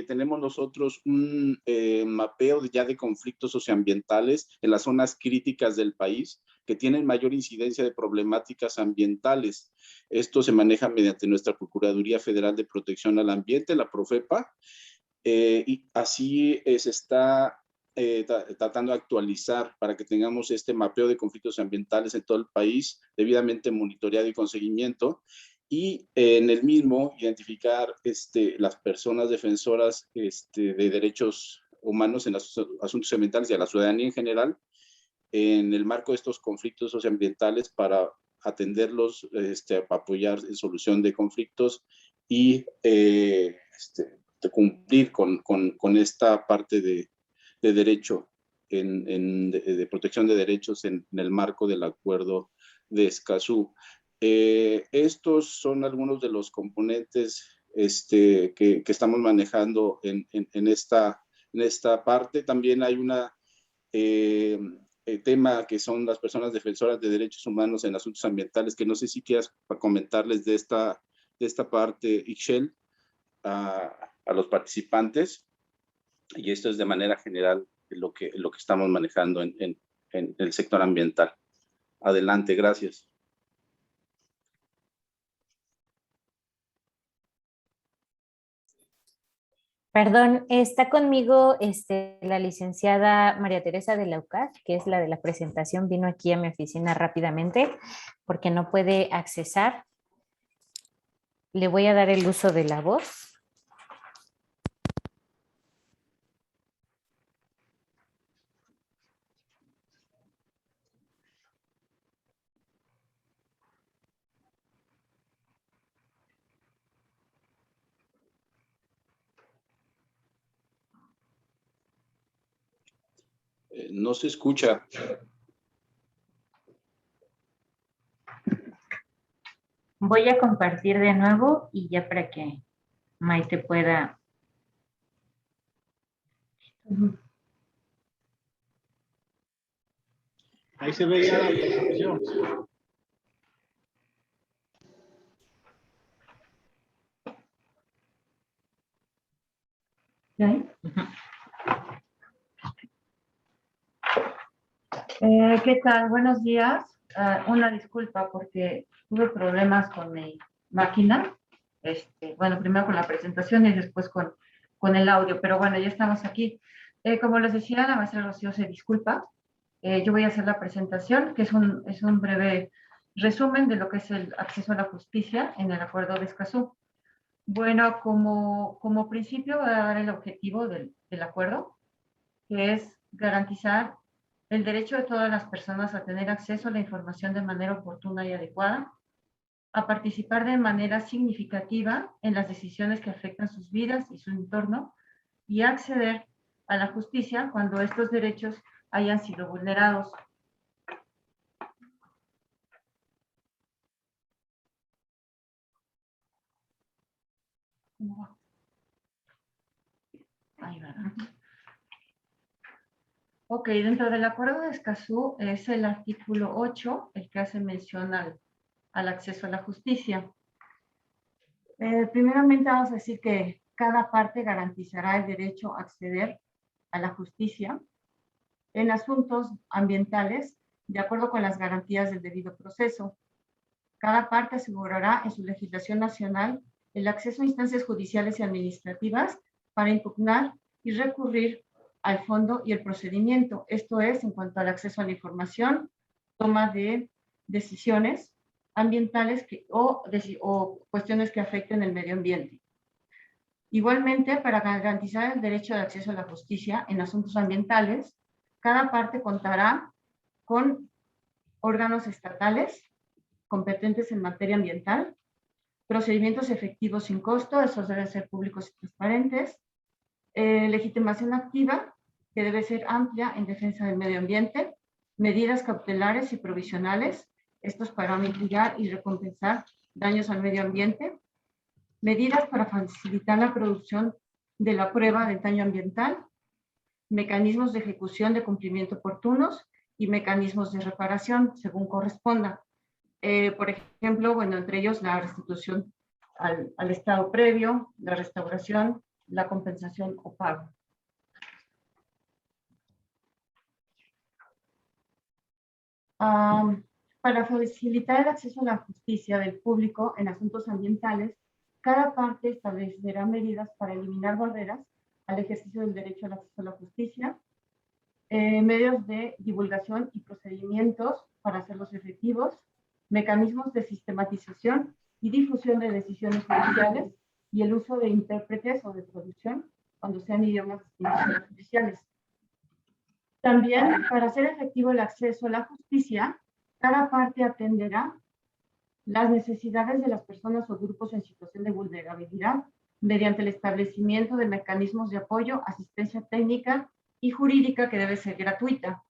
tenemos nosotros un mapeo ya de conflictos socioambientales en las zonas críticas del país que tienen mayor incidencia de problemáticas ambientales. Esto se maneja mediante nuestra Procuraduría Federal de Protección al Ambiente, la Profepa, y así se está tratando de actualizar para que tengamos este mapeo de conflictos ambientales en todo el país, debidamente monitoreado y con seguimiento, y en el mismo identificar las personas defensoras de derechos humanos en los asuntos ambientales y a la ciudadanía en general en el marco de estos conflictos socioambientales para atenderlos, apoyar en solución de conflictos y de cumplir con esta parte de derecho, de protección de derechos en el marco del acuerdo de Escazú. Estos son algunos de los componentes que estamos manejando en esta parte. También hay una tema que son las personas defensoras de derechos humanos en asuntos ambientales, que no sé si quieras comentarles de esta parte, Ixchel, a los participantes, y esto es de manera general lo que estamos manejando en el sector ambiental. Adelante, gracias. Perdón, está conmigo la licenciada María Teresa de la UCAD, que es la de la presentación, vino aquí a mi oficina rápidamente porque no puede accesar. Le voy a dar el uso de la voz. No se escucha. Voy a compartir de nuevo y ya para que Maite pueda. Ahí se ve ya la presentación. ¿Qué tal? Buenos días. Una disculpa porque tuve problemas con mi máquina. Bueno, primero con la presentación y después con el audio, pero bueno, ya estamos aquí. Como les decía, la maestra Rocío se disculpa. Yo voy a hacer la presentación, que es un breve resumen de lo que es el acceso a la justicia en el Acuerdo de Escazú. Bueno, como principio voy a dar el objetivo del acuerdo, que es garantizar el derecho de todas las personas a tener acceso a la información de manera oportuna y adecuada, a participar de manera significativa en las decisiones que afectan sus vidas y su entorno, y a acceder a la justicia cuando estos derechos hayan sido vulnerados. Ahí va. Ok, dentro del Acuerdo de Escazú es el artículo 8 el que hace mención al acceso a la justicia. Primeramente vamos a decir que cada parte garantizará el derecho a acceder a la justicia en asuntos ambientales de acuerdo con las garantías del debido proceso. Cada parte asegurará en su legislación nacional el acceso a instancias judiciales y administrativas para impugnar y recurrir al fondo y el procedimiento. Esto es, en cuanto al acceso a la información, toma de decisiones ambientales o cuestiones que afecten el medio ambiente. Igualmente, para garantizar el derecho de acceso a la justicia en asuntos ambientales, cada parte contará con órganos estatales competentes en materia ambiental, procedimientos efectivos sin costo, esos deben ser públicos y transparentes, legitimación activa, que debe ser amplia en defensa del medio ambiente, medidas cautelares y provisionales, estos para mitigar y recompensar daños al medio ambiente, medidas para facilitar la producción de la prueba del daño ambiental, mecanismos de ejecución de cumplimiento oportunos y mecanismos de reparación según corresponda. Por ejemplo, bueno, entre ellos la restitución al estado previo, la restauración, la compensación o pago. Para facilitar el acceso a la justicia del público en asuntos ambientales, cada parte establecerá medidas para eliminar barreras al ejercicio del derecho al acceso a la justicia, medios de divulgación y procedimientos para hacerlos efectivos, mecanismos de sistematización y difusión de decisiones judiciales y el uso de intérpretes o de traducción cuando sean idiomas distintos oficiales. También, para hacer efectivo el acceso a la justicia, cada parte atenderá las necesidades de las personas o grupos en situación de vulnerabilidad mediante el establecimiento de mecanismos de apoyo, asistencia técnica y jurídica que debe ser gratuita.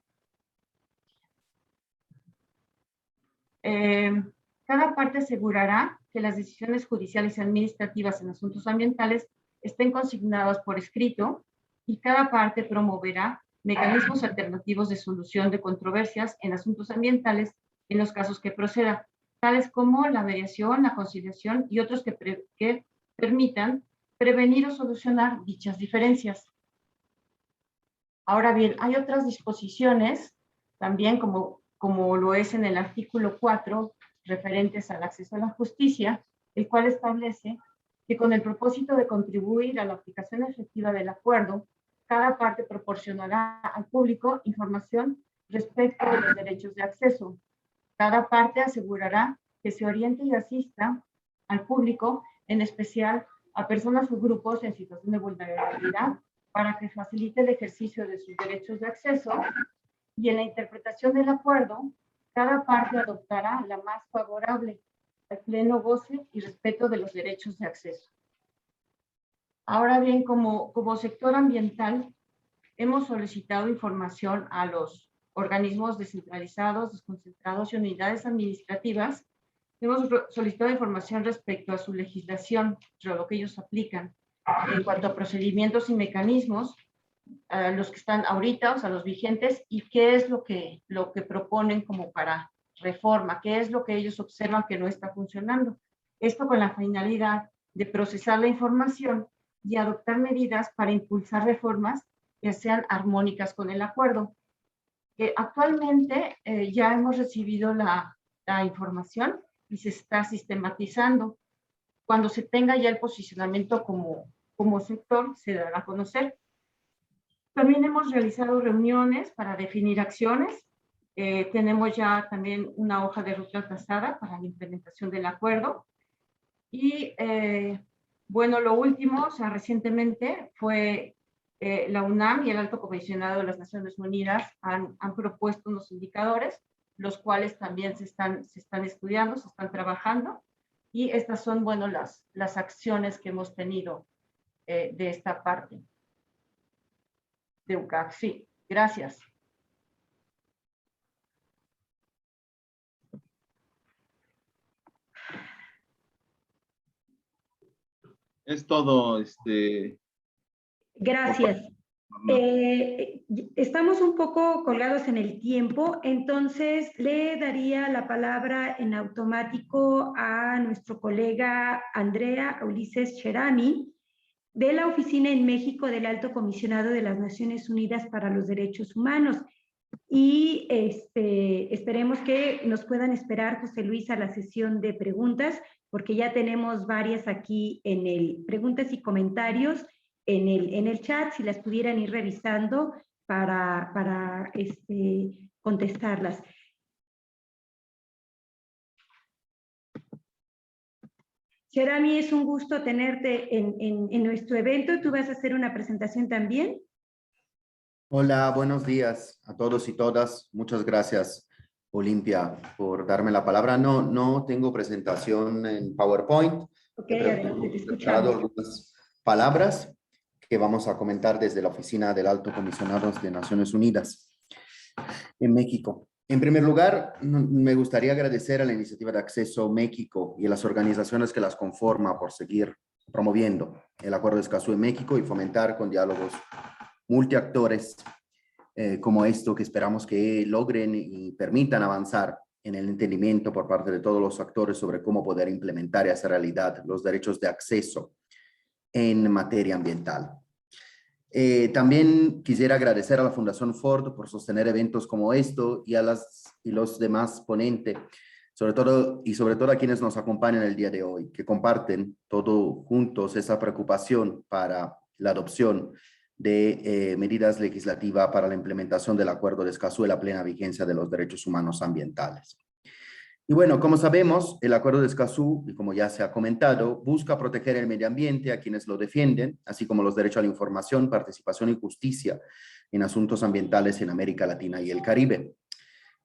Cada parte asegurará que las decisiones judiciales y administrativas en asuntos ambientales estén consignadas por escrito y cada parte promoverá mecanismos alternativos de solución de controversias en asuntos ambientales en los casos que proceda, tales como la mediación, la conciliación y otros que permitan prevenir o solucionar dichas diferencias. Ahora bien, hay otras disposiciones, también como lo es en el artículo 4, referentes al acceso a la justicia, el cual establece que con el propósito de contribuir a la aplicación efectiva del acuerdo, cada parte proporcionará al público información respecto de los derechos de acceso. Cada parte asegurará que se oriente y asista al público, en especial a personas o grupos en situación de vulnerabilidad, para que facilite el ejercicio de sus derechos de acceso, y en la interpretación del acuerdo, cada parte adoptará la más favorable al pleno goce y respeto de los derechos de acceso. Ahora bien, como sector ambiental, hemos solicitado información a los organismos descentralizados, desconcentrados y unidades administrativas. Hemos solicitado información respecto a su legislación, lo que ellos aplican en cuanto a procedimientos y mecanismos, los que están ahorita, o sea, los vigentes, y qué es lo que proponen como para reforma, qué es lo que ellos observan que no está funcionando. Esto con la finalidad de procesar la información y adoptar medidas para impulsar reformas que sean armónicas con el acuerdo. Actualmente ya hemos recibido la información y se está sistematizando. Cuando se tenga ya el posicionamiento como sector, se dará a conocer. También hemos realizado reuniones para definir acciones. Tenemos ya también una hoja de ruta trazada para la implementación del acuerdo. Y bueno, lo último, o sea, recientemente fue la UNAM y el Alto Comisionado de las Naciones Unidas han propuesto unos indicadores, los cuales también se están estudiando, se están trabajando. Y estas son, bueno, las acciones que hemos tenido de esta parte de UCAC. Sí, gracias. Es todo, Gracias. Estamos un poco colgados en el tiempo, entonces le daría la palabra en automático a nuestro colega Andrea Ulises Cherami, de la Oficina en México del Alto Comisionado de las Naciones Unidas para los Derechos Humanos. Y esperemos que nos puedan esperar, José Luis, a la sesión de preguntas, porque ya tenemos varias aquí en el preguntas y comentarios en el chat, si las pudieran ir revisando para contestarlas. Cherami, es un gusto tenerte en nuestro evento. ¿Tú vas a hacer una presentación también? Hola, buenos días a todos y todas. Muchas gracias, Olimpia, por darme la palabra. No tengo presentación en PowerPoint. Ok, adelante, te He preparado algunas palabras que vamos a comentar desde la Oficina del Alto Comisionado de Naciones Unidas en México. En primer lugar, me gustaría agradecer a la Iniciativa de Acceso México y a las organizaciones que las conforman por seguir promoviendo el Acuerdo de Escazú en México y fomentar con diálogos multiactores como esto, que esperamos que logren y permitan avanzar en el entendimiento por parte de todos los actores sobre cómo poder implementar y hacer realidad los derechos de acceso en materia ambiental. También quisiera agradecer a la Fundación Ford por sostener eventos como esto y a los demás ponentes, sobre todo a quienes nos acompañan el día de hoy, que comparten todos juntos esa preocupación para la adopción de medidas legislativas para la implementación del Acuerdo de Escazú y la plena vigencia de los derechos humanos ambientales. Y bueno, como sabemos, el Acuerdo de Escazú, y como ya se ha comentado, busca proteger el medio ambiente a quienes lo defienden, así como los derechos a la información, participación y justicia en asuntos ambientales en América Latina y el Caribe.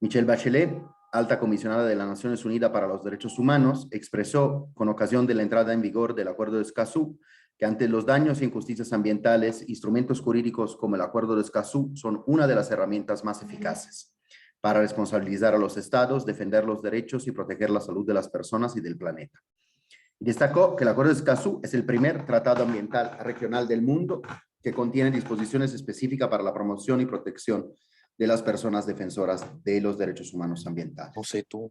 Michelle Bachelet, alta comisionada de las Naciones Unidas para los Derechos Humanos, expresó con ocasión de la entrada en vigor del Acuerdo de Escazú que ante los daños e injusticias ambientales, instrumentos jurídicos como el Acuerdo de Escazú son una de las herramientas más eficaces para responsabilizar a los estados, defender los derechos y proteger la salud de las personas y del planeta. Y destacó que el Acuerdo de Escazú es el primer tratado ambiental regional del mundo que contiene disposiciones específicas para la promoción y protección de las personas defensoras de los derechos humanos ambientales. No sé tú.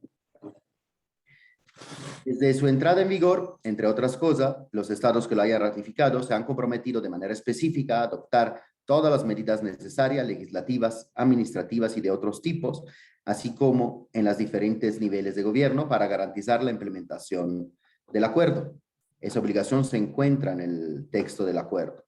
Desde su entrada en vigor, entre otras cosas, los estados que lo hayan ratificado se han comprometido de manera específica a adoptar todas las medidas necesarias, legislativas, administrativas y de otros tipos, así como en los diferentes niveles de gobierno para garantizar la implementación del acuerdo. Esa obligación se encuentra en el texto del acuerdo.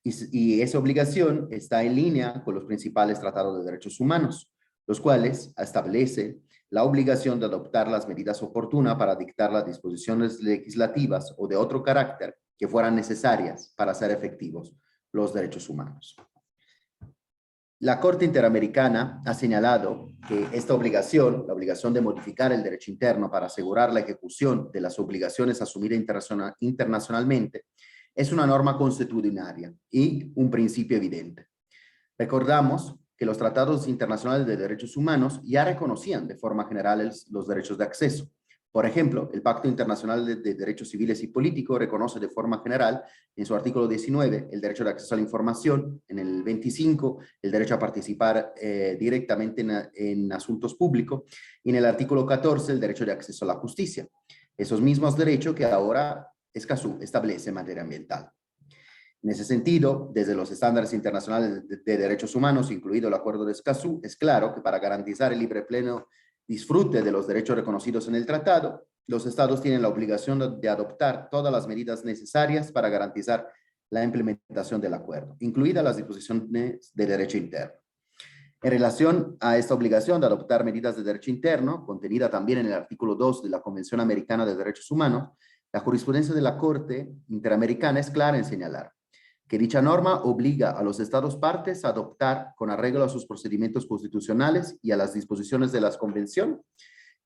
Y esa obligación está en línea con los principales tratados de derechos humanos, los cuales establecen la obligación de adoptar las medidas oportunas para dictar las disposiciones legislativas o de otro carácter que fueran necesarias para hacer efectivos los derechos humanos. La Corte Interamericana ha señalado que esta obligación, la obligación de modificar el derecho interno para asegurar la ejecución de las obligaciones asumidas internacionalmente, es una norma constitucional y un principio evidente. Recordamos que los tratados internacionales de derechos humanos ya reconocían de forma general los derechos de acceso. Por ejemplo, el Pacto Internacional de Derechos Civiles y Políticos reconoce de forma general, en su artículo 19, el derecho de acceso a la información, en el 25, el derecho a participar directamente en asuntos públicos, y en el artículo 14, el derecho de acceso a la justicia. Esos mismos derechos que ahora Escazú establece en materia ambiental. En ese sentido, desde los estándares internacionales de derechos humanos, incluido el Acuerdo de Escazú, es claro que para garantizar el libre pleno disfrute de los derechos reconocidos en el tratado, los estados tienen la obligación de adoptar todas las medidas necesarias para garantizar la implementación del acuerdo, incluidas las disposiciones de derecho interno. En relación a esta obligación de adoptar medidas de derecho interno, contenida también en el artículo 2 de la Convención Americana de Derechos Humanos, la jurisprudencia de la Corte Interamericana es clara en señalar que dicha norma obliga a los estados partes a adoptar, con arreglo a sus procedimientos constitucionales y a las disposiciones de la Convención,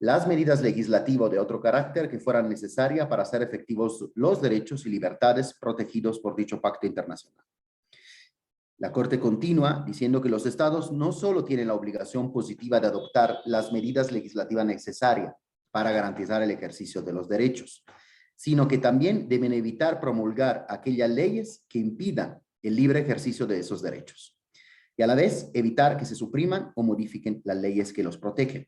las medidas legislativas de otro carácter que fueran necesarias para hacer efectivos los derechos y libertades protegidos por dicho pacto internacional. La Corte continúa diciendo que los estados no solo tienen la obligación positiva de adoptar las medidas legislativas necesarias para garantizar el ejercicio de los derechos, sino que también deben evitar promulgar aquellas leyes que impidan el libre ejercicio de esos derechos, y a la vez evitar que se supriman o modifiquen las leyes que los protegen.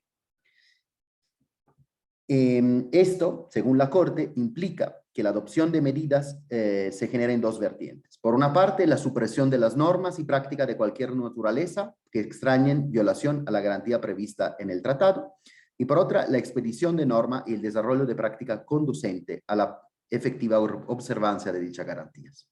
Esto, según la Corte, implica que la adopción de medidas se genera en dos vertientes. Por una parte, la supresión de las normas y prácticas de cualquier naturaleza que extrañen violación a la garantía prevista en el tratado, y por otra, la expedición de norma y el desarrollo de práctica conducente a la efectiva observancia de dichas garantías.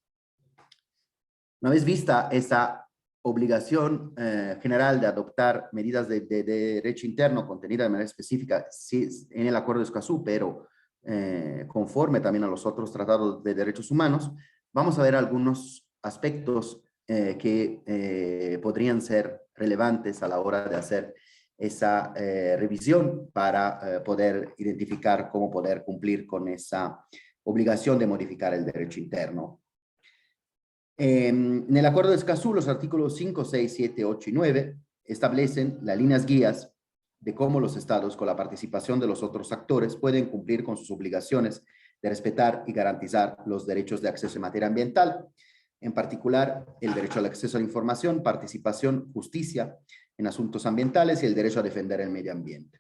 Una vez vista esa obligación general de adoptar medidas de derecho interno contenida de manera específica en el Acuerdo de Escazú, pero conforme también a los otros tratados de derechos humanos, vamos a ver algunos aspectos que podrían ser relevantes a la hora de hacer esa revisión para poder identificar cómo poder cumplir con esa obligación de modificar el derecho interno. En el Acuerdo de Escazú, los artículos 5, 6, 7, 8 y 9 establecen las líneas guías de cómo los estados, con la participación de los otros actores, pueden cumplir con sus obligaciones de respetar y garantizar los derechos de acceso en materia ambiental, en particular el derecho al acceso a la información, participación, justicia en asuntos ambientales y el derecho a defender el medio ambiente.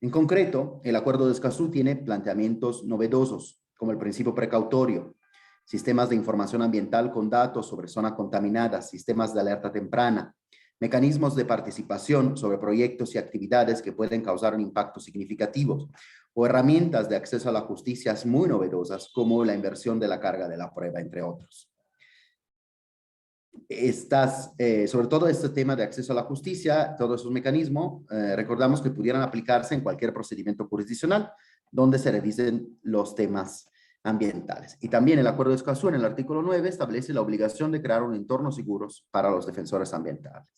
En concreto, el Acuerdo de Escazú tiene planteamientos novedosos, como el principio precautorio, sistemas de información ambiental con datos sobre zonas contaminadas, sistemas de alerta temprana, mecanismos de participación sobre proyectos y actividades que pueden causar un impacto significativo, o herramientas de acceso a la justicia muy novedosas, como la inversión de la carga de la prueba, entre otros. Sobre todo este tema de acceso a la justicia, todos esos mecanismos, recordamos que pudieran aplicarse en cualquier procedimiento jurisdiccional donde se revisen los temas ambientales. Y también el Acuerdo de Escazú, en el artículo 9, establece la obligación de crear un entorno seguro para los defensores ambientales.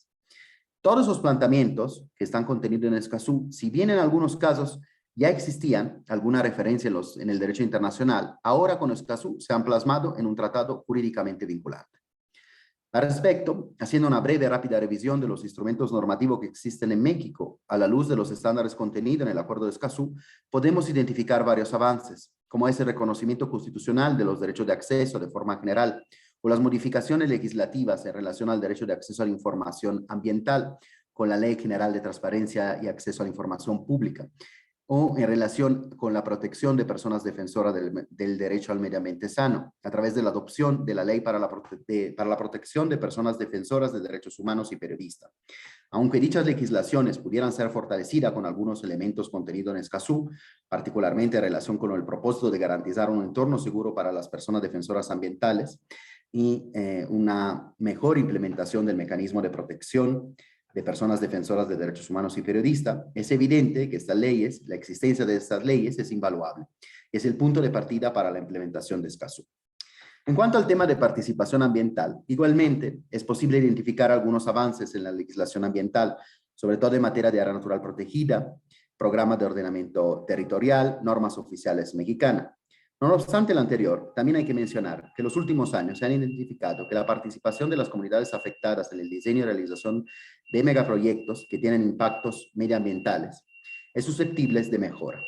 Todos esos planteamientos que están contenidos en Escazú, si bien en algunos casos ya existían alguna referencia en el derecho internacional, ahora con Escazú se han plasmado en un tratado jurídicamente vinculante. Al respecto, haciendo una breve rápida revisión de los instrumentos normativos que existen en México a la luz de los estándares contenidos en el Acuerdo de Escazú, podemos identificar varios avances, como es el reconocimiento constitucional de los derechos de acceso de forma general, o las modificaciones legislativas en relación al derecho de acceso a la información ambiental con la Ley General de Transparencia y Acceso a la Información Pública, o en relación con la protección de personas defensoras del derecho al medio ambiente sano, a través de la adopción de la Ley para la Protección de Personas Defensoras de Derechos Humanos y Periodistas. Aunque dichas legislaciones pudieran ser fortalecidas con algunos elementos contenidos en Escazú, particularmente en relación con el propósito de garantizar un entorno seguro para las personas defensoras ambientales y una mejor implementación del mecanismo de protección de personas defensoras de derechos humanos y periodistas, es evidente que estas leyes, la existencia de estas leyes es invaluable. Es el punto de partida para la implementación de Escazú. En cuanto al tema de participación ambiental, igualmente es posible identificar algunos avances en la legislación ambiental, sobre todo en materia de área natural protegida, programas de ordenamiento territorial, normas oficiales mexicanas. No obstante lo anterior, también hay que mencionar que en los últimos años se han identificado que la participación de las comunidades afectadas en el diseño y realización de megaproyectos que tienen impactos medioambientales es susceptible de mejora.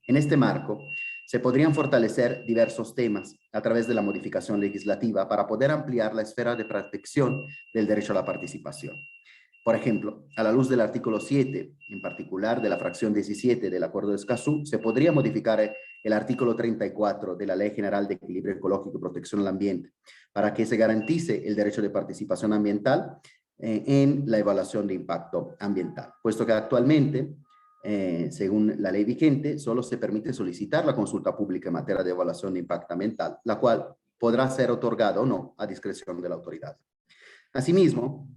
En este marco, se podrían fortalecer diversos temas a través de la modificación legislativa para poder ampliar la esfera de protección del derecho a la participación. Por ejemplo, a la luz del artículo 7, en particular de la fracción 17 del Acuerdo de Escazú, se podría modificar el artículo 34 de la Ley General de Equilibrio Ecológico y Protección al Ambiente para que se garantice el derecho de participación ambiental en la evaluación de impacto ambiental, puesto que actualmente, según la ley vigente, solo se permite solicitar la consulta pública en materia de evaluación de impacto ambiental, la cual podrá ser otorgada o no a discreción de la autoridad. Asimismo,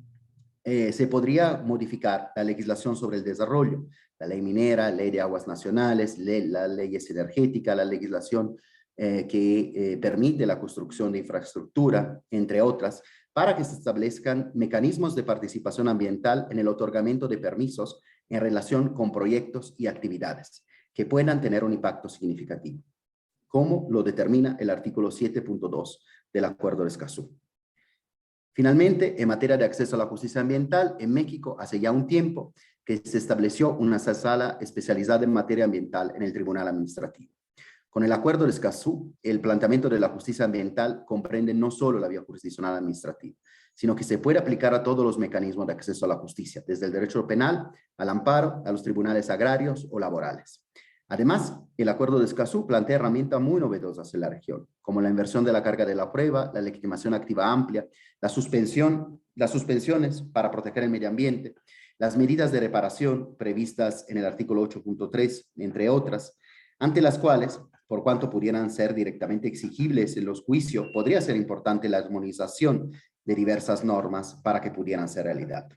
se podría modificar la legislación sobre el desarrollo, la ley minera, ley de aguas nacionales, las leyes energéticas, la legislación que permite la construcción de infraestructura, entre otras, para que se establezcan mecanismos de participación ambiental en el otorgamiento de permisos en relación con proyectos y actividades que puedan tener un impacto significativo, como lo determina el artículo 7.2 del Acuerdo de Escazú. Finalmente, en materia de acceso a la justicia ambiental, en México hace ya un tiempo que se estableció una sala especializada en materia ambiental en el Tribunal Administrativo. Con el Acuerdo de Escazú, el planteamiento de la justicia ambiental comprende no solo la vía jurisdiccional administrativa, sino que se puede aplicar a todos los mecanismos de acceso a la justicia, desde el derecho penal, al amparo, a los tribunales agrarios o laborales. Además, el Acuerdo de Escazú plantea herramientas muy novedosas en la región, como la inversión de la carga de la prueba, la legitimación activa amplia, las suspensiones para proteger el medio ambiente, las medidas de reparación previstas en el artículo 8.3, entre otras, ante las cuales, por cuanto pudieran ser directamente exigibles en los juicios, podría ser importante la armonización de diversas normas para que pudieran ser realidad.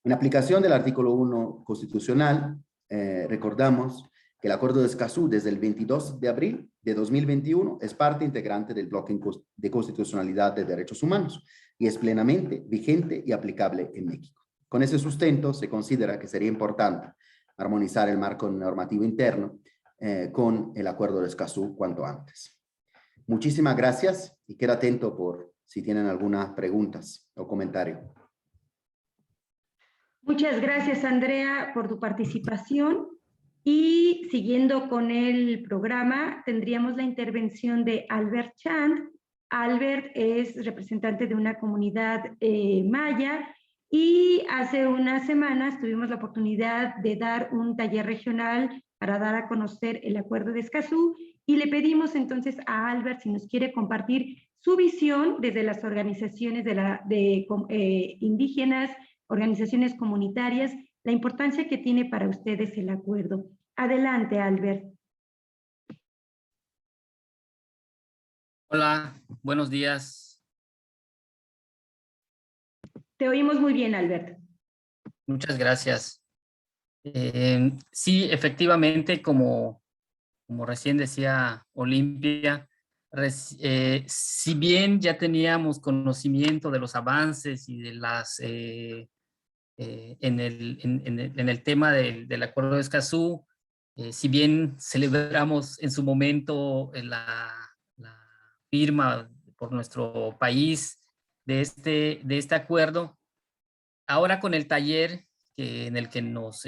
En aplicación del artículo 1 constitucional, recordamos que el Acuerdo de Escazú desde el 22 de abril de 2021 es parte integrante del bloque de constitucionalidad de derechos humanos y es plenamente vigente y aplicable en México. Con ese sustento se considera que sería importante armonizar el marco normativo interno con el Acuerdo de Escazú cuanto antes. Muchísimas gracias y queda atento por si tienen algunas preguntas o comentarios. Muchas gracias, Andrea, por tu participación. Y siguiendo con el programa, tendríamos la intervención de Albert Chand. Albert es representante de una comunidad maya y hace unas semanas tuvimos la oportunidad de dar un taller regional para dar a conocer el Acuerdo de Escazú y le pedimos entonces a Albert si nos quiere compartir su visión desde las organizaciones indígenas, organizaciones comunitarias, la importancia que tiene para ustedes el acuerdo. Adelante, Albert. Hola, buenos días. Te oímos muy bien, Albert. Muchas gracias. Sí, efectivamente, como recién decía Olimpia, si bien ya teníamos conocimiento de los avances y de las en el tema del Acuerdo de Escazú, si bien celebramos en su momento la firma por nuestro país de este acuerdo, ahora con el taller en el que nos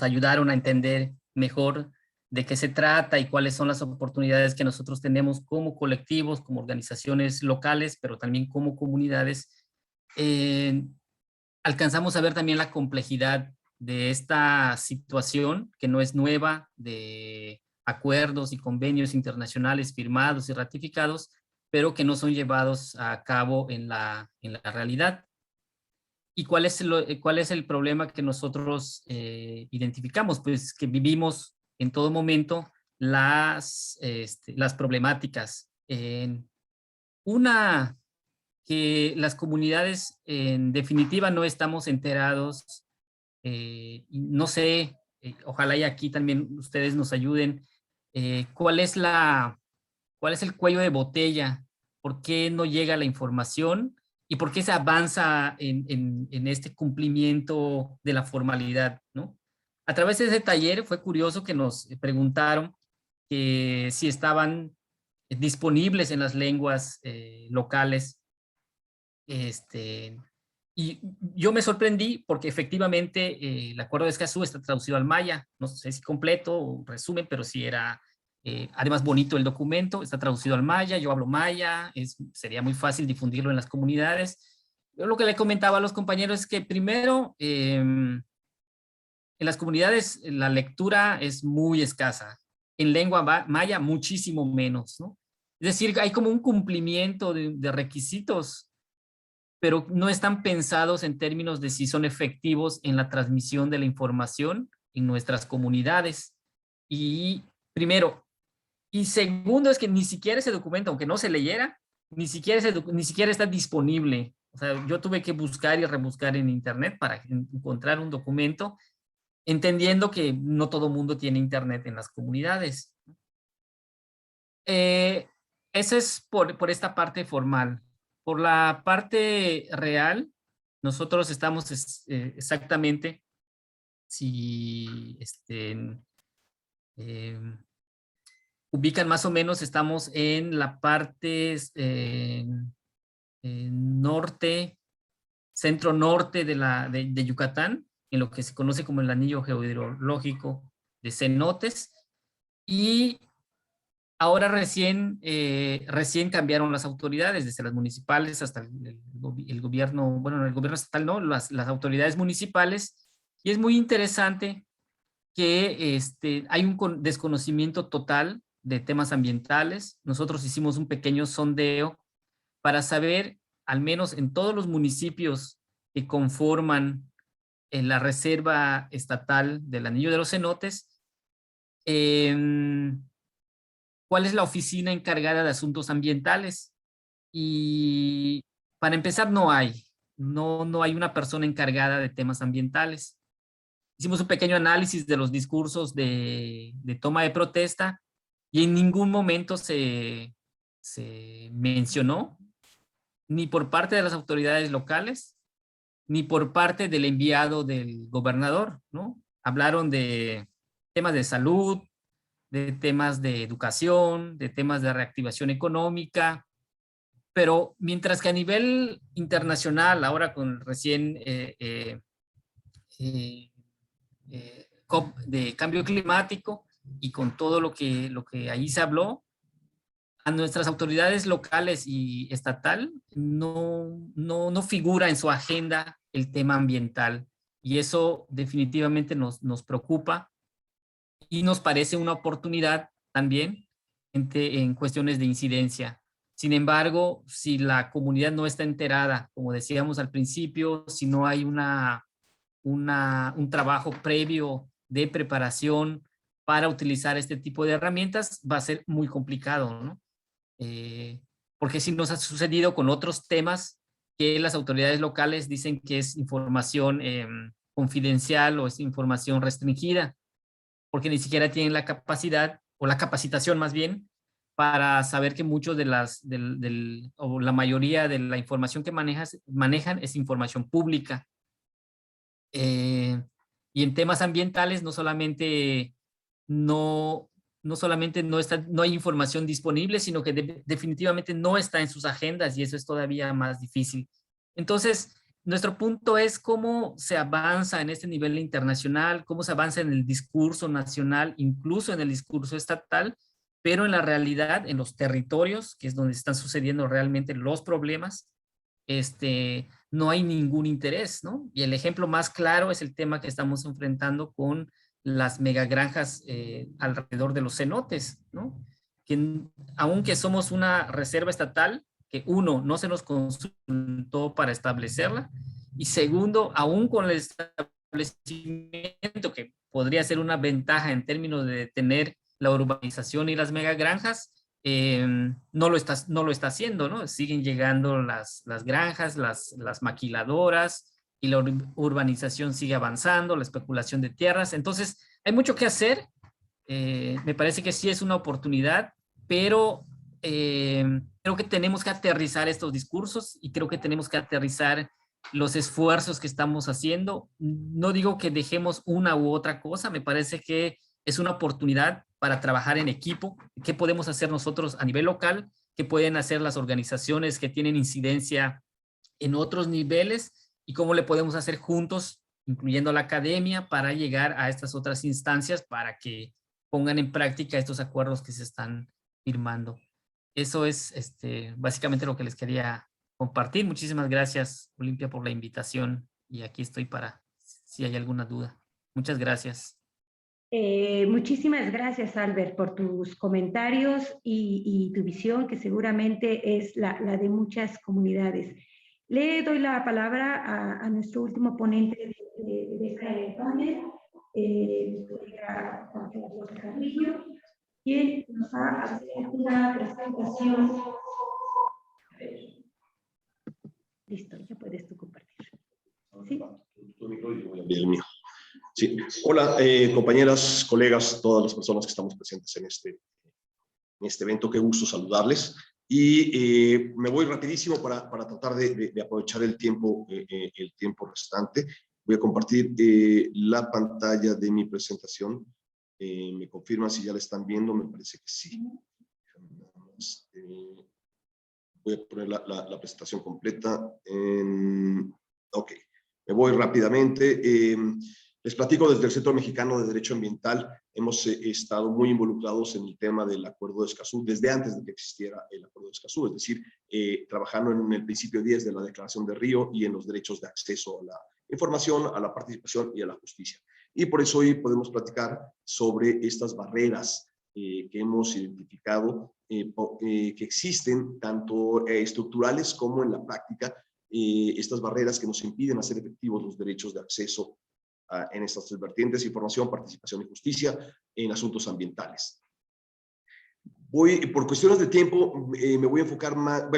ayudaron a entender mejor de qué se trata y cuáles son las oportunidades que nosotros tenemos como colectivos, como organizaciones locales, pero también como comunidades, alcanzamos a ver también la complejidad de esta situación, que no es nueva, de acuerdos y convenios internacionales firmados y ratificados, pero que no son llevados a cabo en la realidad. ¿Y cuál es el problema que nosotros identificamos? Pues que vivimos en todo momento las problemáticas. Una, que las comunidades en definitiva no estamos enterados. No sé, ojalá y aquí también ustedes nos ayuden. ¿Cuál es el cuello de botella? ¿Por qué no llega la información? ¿Y por qué se avanza en este cumplimiento de la formalidad, ¿no? A través de ese taller fue curioso que nos preguntaron que sí estaban disponibles en las lenguas locales. Y yo me sorprendí porque efectivamente el Acuerdo de Escazú está traducido al maya, no sé si completo o resumen, pero sí era además bonito el documento, está traducido al maya, yo hablo maya, sería muy fácil difundirlo en las comunidades. Yo lo que le comentaba a los compañeros es que primero, en las comunidades la lectura es muy escasa, en lengua maya muchísimo menos, ¿no? Es decir, hay como un cumplimiento de requisitos, pero no están pensados en términos de si son efectivos en la transmisión de la información en nuestras comunidades. Y primero, y segundo es que ni siquiera ese documento, aunque no se leyera, ni siquiera está disponible. O sea, yo tuve que buscar y rebuscar en internet para encontrar un documento, entendiendo que no todo mundo tiene internet en las comunidades. Eso es por esta parte formal. Por la parte real, nosotros estamos exactamente, si ubican más o menos, estamos en la parte norte, centro norte de Yucatán, en lo que se conoce como el anillo geohidrológico de cenotes, y ahora recién cambiaron las autoridades, desde las municipales hasta el gobierno, bueno, el gobierno estatal no, las autoridades municipales, y es muy interesante que hay un desconocimiento total de temas ambientales. Nosotros hicimos un pequeño sondeo para saber, al menos en todos los municipios que conforman la Reserva Estatal del Anillo de los Cenotes, cuál es la oficina encargada de asuntos ambientales. Y para empezar, no hay una persona encargada de temas ambientales. Hicimos un pequeño análisis de los discursos de toma de protesta y en ningún momento se mencionó, ni por parte de las autoridades locales, ni por parte del enviado del gobernador, ¿no? Hablaron de temas de salud, de temas de educación, de temas de reactivación económica, pero mientras que a nivel internacional, ahora con recién COP de cambio climático y con todo lo que ahí se habló, a nuestras autoridades locales y estatal no figura en su agenda el tema ambiental, y eso definitivamente nos preocupa y nos parece una oportunidad también en cuestiones de incidencia. Sin embargo, si la comunidad no está enterada, como decíamos al principio, si no hay un trabajo previo de preparación para utilizar este tipo de herramientas, va a ser muy complicado, ¿no? Porque sí nos ha sucedido con otros temas que las autoridades locales dicen que es información confidencial o es información restringida, porque ni siquiera tienen la capacidad o la capacitación más bien para saber que muchos o la mayoría de la información que manejan es información pública. Y en temas ambientales no solamente no hay información disponible, sino que definitivamente no está en sus agendas, y eso es todavía más difícil. Entonces, nuestro punto es cómo se avanza en este nivel internacional, cómo se avanza en el discurso nacional, incluso en el discurso estatal, pero en la realidad, en los territorios, que es donde están sucediendo realmente los problemas, no hay ningún interés, ¿no? Y el ejemplo más claro es el tema que estamos enfrentando con las megagranjas alrededor de los cenotes, ¿no? Que aunque somos una reserva estatal, que uno, no se nos consultó para establecerla, y segundo, aún con el establecimiento, que podría ser una ventaja en términos de tener la urbanización y las megagranjas, no lo está haciendo, ¿no? Siguen llegando las granjas, las maquiladoras, y la urbanización sigue avanzando, la especulación de tierras. Entonces, hay mucho que hacer. Me parece que sí es una oportunidad, pero creo que tenemos que aterrizar estos discursos, y creo que tenemos que aterrizar los esfuerzos que estamos haciendo. No digo que dejemos una u otra cosa, me parece que es una oportunidad para trabajar en equipo, qué podemos hacer nosotros a nivel local, qué pueden hacer las organizaciones que tienen incidencia en otros niveles y cómo le podemos hacer juntos, incluyendo a la academia, para llegar a estas otras instancias para que pongan en práctica estos acuerdos que se están firmando. Eso es básicamente lo que les quería compartir. Muchísimas gracias, Olimpia, por la invitación y aquí estoy para si hay alguna duda. Muchas gracias. Muchísimas gracias, Albert, por tus comentarios y tu visión, que seguramente es la de muchas comunidades. Le doy la palabra a nuestro último ponente de este panel, el colega Juan Carlos Carrillo, quien nos va a hacer una presentación. Listo, ya puedes tú compartir. ¿Sí? El mío. Sí. Hola, compañeras, colegas, todas las personas que estamos presentes en este evento. Qué gusto saludarles. Y me voy rapidísimo para tratar de aprovechar el tiempo restante. Voy a compartir la pantalla de mi presentación. ¿Me confirman si ya la están viendo? Me parece que sí. Voy a poner la presentación completa. Ok, me voy rápidamente. Les platico desde el Centro Mexicano de Derecho Ambiental. Hemos estado muy involucrados en el tema del Acuerdo de Escazú desde antes de que existiera el Acuerdo de Escazú, es decir, trabajando en el principio 10 de la Declaración de Río y en los derechos de acceso a la información, a la participación y a la justicia. Y por eso hoy podemos platicar sobre estas barreras que hemos identificado, que existen tanto estructurales como en la práctica, estas barreras que nos impiden hacer efectivos los derechos de acceso en estas tres vertientes: información, participación y justicia en asuntos ambientales. Por cuestiones de tiempo, me voy a enfocar más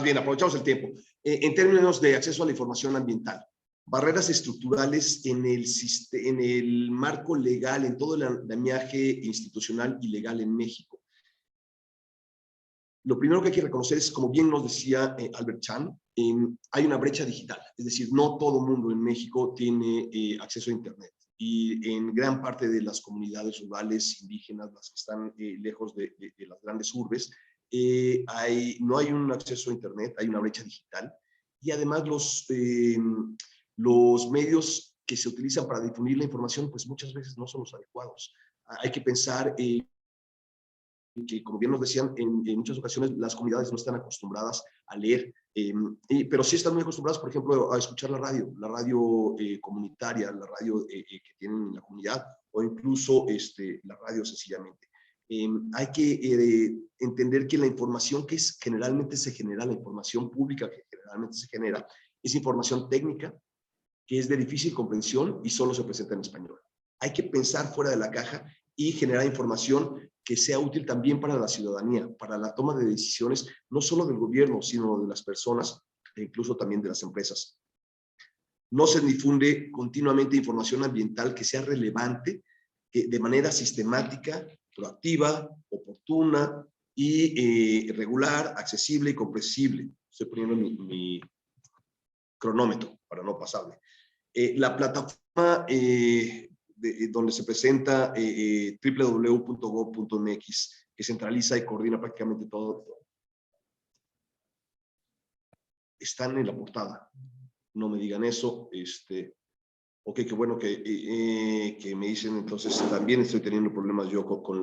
bien aprovechamos el tiempo. En términos de acceso a la información ambiental, barreras estructurales en el marco legal, en todo el andamiaje institucional y legal en México. Lo primero que hay que reconocer es, como bien nos decía Albert Chan, hay una brecha digital, es decir, no todo mundo en México tiene acceso a Internet. Y en gran parte de las comunidades rurales, indígenas, las que están lejos de las grandes urbes, no hay un acceso a Internet, hay una brecha digital. Y además los medios que se utilizan para difundir la información, pues muchas veces no son los adecuados. Hay que pensar que, como bien nos decían, en muchas ocasiones las comunidades no están acostumbradas a leer, pero sí están muy acostumbradas, por ejemplo, a escuchar la radio comunitaria, la radio que tienen en la comunidad, o incluso la radio sencillamente. Hay que entender que la información que generalmente se genera, la información pública que generalmente se genera, es información técnica, que es de difícil comprensión y solo se presenta en español. Hay que pensar fuera de la caja y generar información que sea útil también para la ciudadanía, para la toma de decisiones, no solo del gobierno, sino de las personas e incluso también de las empresas. No se difunde continuamente información ambiental que sea relevante, de manera sistemática, proactiva, oportuna y regular, accesible y comprensible. Estoy poniendo mi cronómetro para no pasarme. La plataforma donde se presenta www.gov.mx, que centraliza y coordina prácticamente todo, están en la portada. No me digan eso. Ok, qué bueno que me dicen. Entonces también estoy teniendo problemas yo con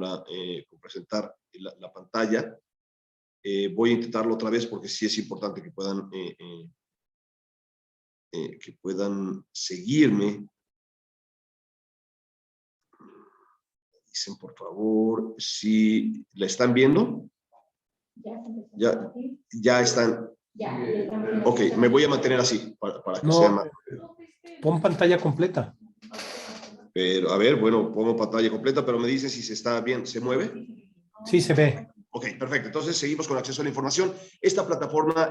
presentar la pantalla. Voy a intentarlo otra vez porque sí es importante que puedan seguirme. Dicen, por favor, si la están viendo. Ya están. Ok, me voy a mantener así para que sea más. Pon pantalla completa. Pero, a ver, bueno, pongo pantalla completa, pero me dicen si se está bien. ¿Se mueve? Sí, se ve. Ok, perfecto. Entonces, seguimos con acceso a la información. Esta plataforma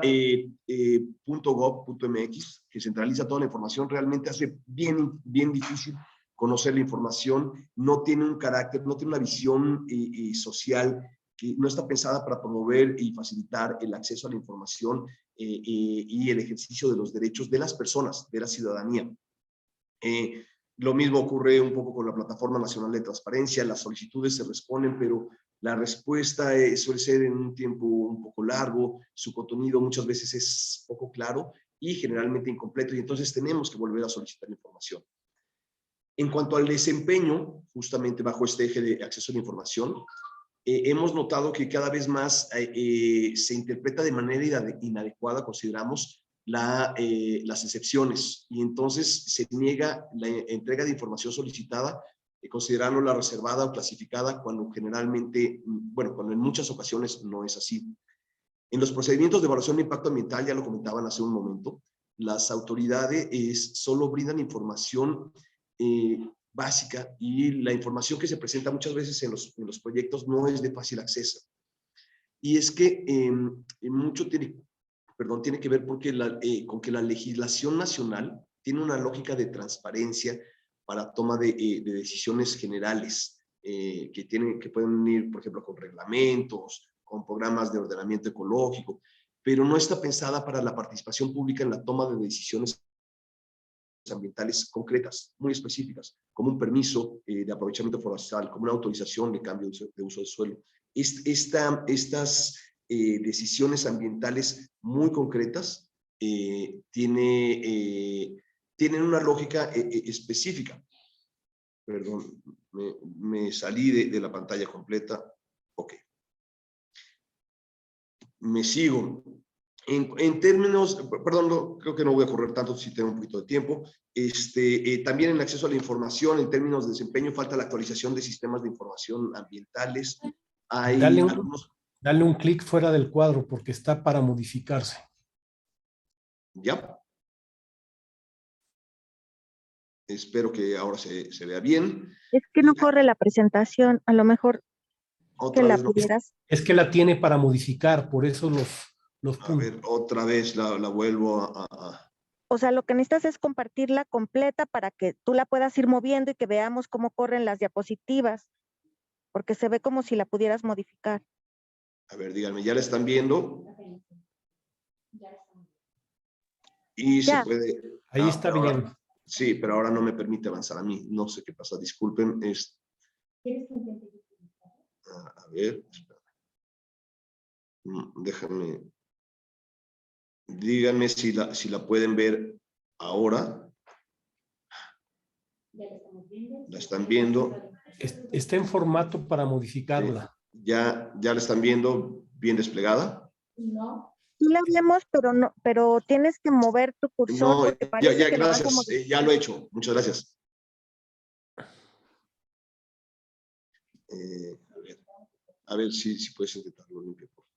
.gov.mx, que centraliza toda la información, realmente hace bien difícil conocer la información. No tiene un carácter, no tiene una visión social, que no está pensada para promover y facilitar el acceso a la información y el ejercicio de los derechos de las personas, de la ciudadanía. Lo mismo ocurre un poco con la Plataforma Nacional de Transparencia. Las solicitudes se responden, pero la respuesta suele ser en un tiempo un poco largo, su contenido muchas veces es poco claro y generalmente incompleto, y entonces tenemos que volver a solicitar información. En cuanto al desempeño, justamente bajo este eje de acceso a la información, hemos notado que cada vez más se interpreta de manera inadecuada, consideramos, las excepciones, y entonces se niega la entrega de información solicitada, considerándola reservada o clasificada, cuando generalmente, bueno, cuando en muchas ocasiones no es así. En los procedimientos de evaluación de impacto ambiental, ya lo comentaban hace un momento, las autoridades solo brindan información básica, y la información que se presenta muchas veces en los proyectos no es de fácil acceso. Y es que mucho tiene que ver con que la legislación nacional tiene una lógica de transparencia para toma de decisiones generales, que pueden ir, por ejemplo, con reglamentos, con programas de ordenamiento ecológico, pero no está pensada para la participación pública en la toma de decisiones ambientales concretas, muy específicas, como un permiso de aprovechamiento forestal, como una autorización de cambio de uso de suelo. Estas decisiones ambientales muy concretas tienen una lógica específica. Perdón, me salí de la pantalla completa. Ok. Me sigo. En términos, perdón, creo que no voy a correr tanto si tengo un poquito de tiempo. También en el acceso a la información, en términos de desempeño, falta la actualización de sistemas de información ambientales. Dale un clic fuera del cuadro porque está para modificarse. Ya. Espero que ahora se vea bien. Es que no corre la presentación, a lo mejor que la No. pudieras. Es que la tiene para modificar, por eso los puntos. A ver, otra vez la vuelvo a... O sea, lo que necesitas es compartirla completa para que tú la puedas ir moviendo y que veamos cómo corren las diapositivas, porque se ve como si la pudieras modificar. A ver, díganme, ¿ya la están viendo? Y ya. se puede... Ahí está bien. Sí, pero ahora no me permite avanzar a mí. No sé qué pasa, disculpen. A ver, déjame... Díganme si la pueden ver ahora. ¿La están viendo? Está en formato para modificarla. ¿Ya la están viendo bien desplegada? No. Sí la vemos, pero tienes que mover tu cursor. No, ya, gracias. Ya lo he hecho. Muchas gracias. A ver si puedes intentarlo limpio, por favor.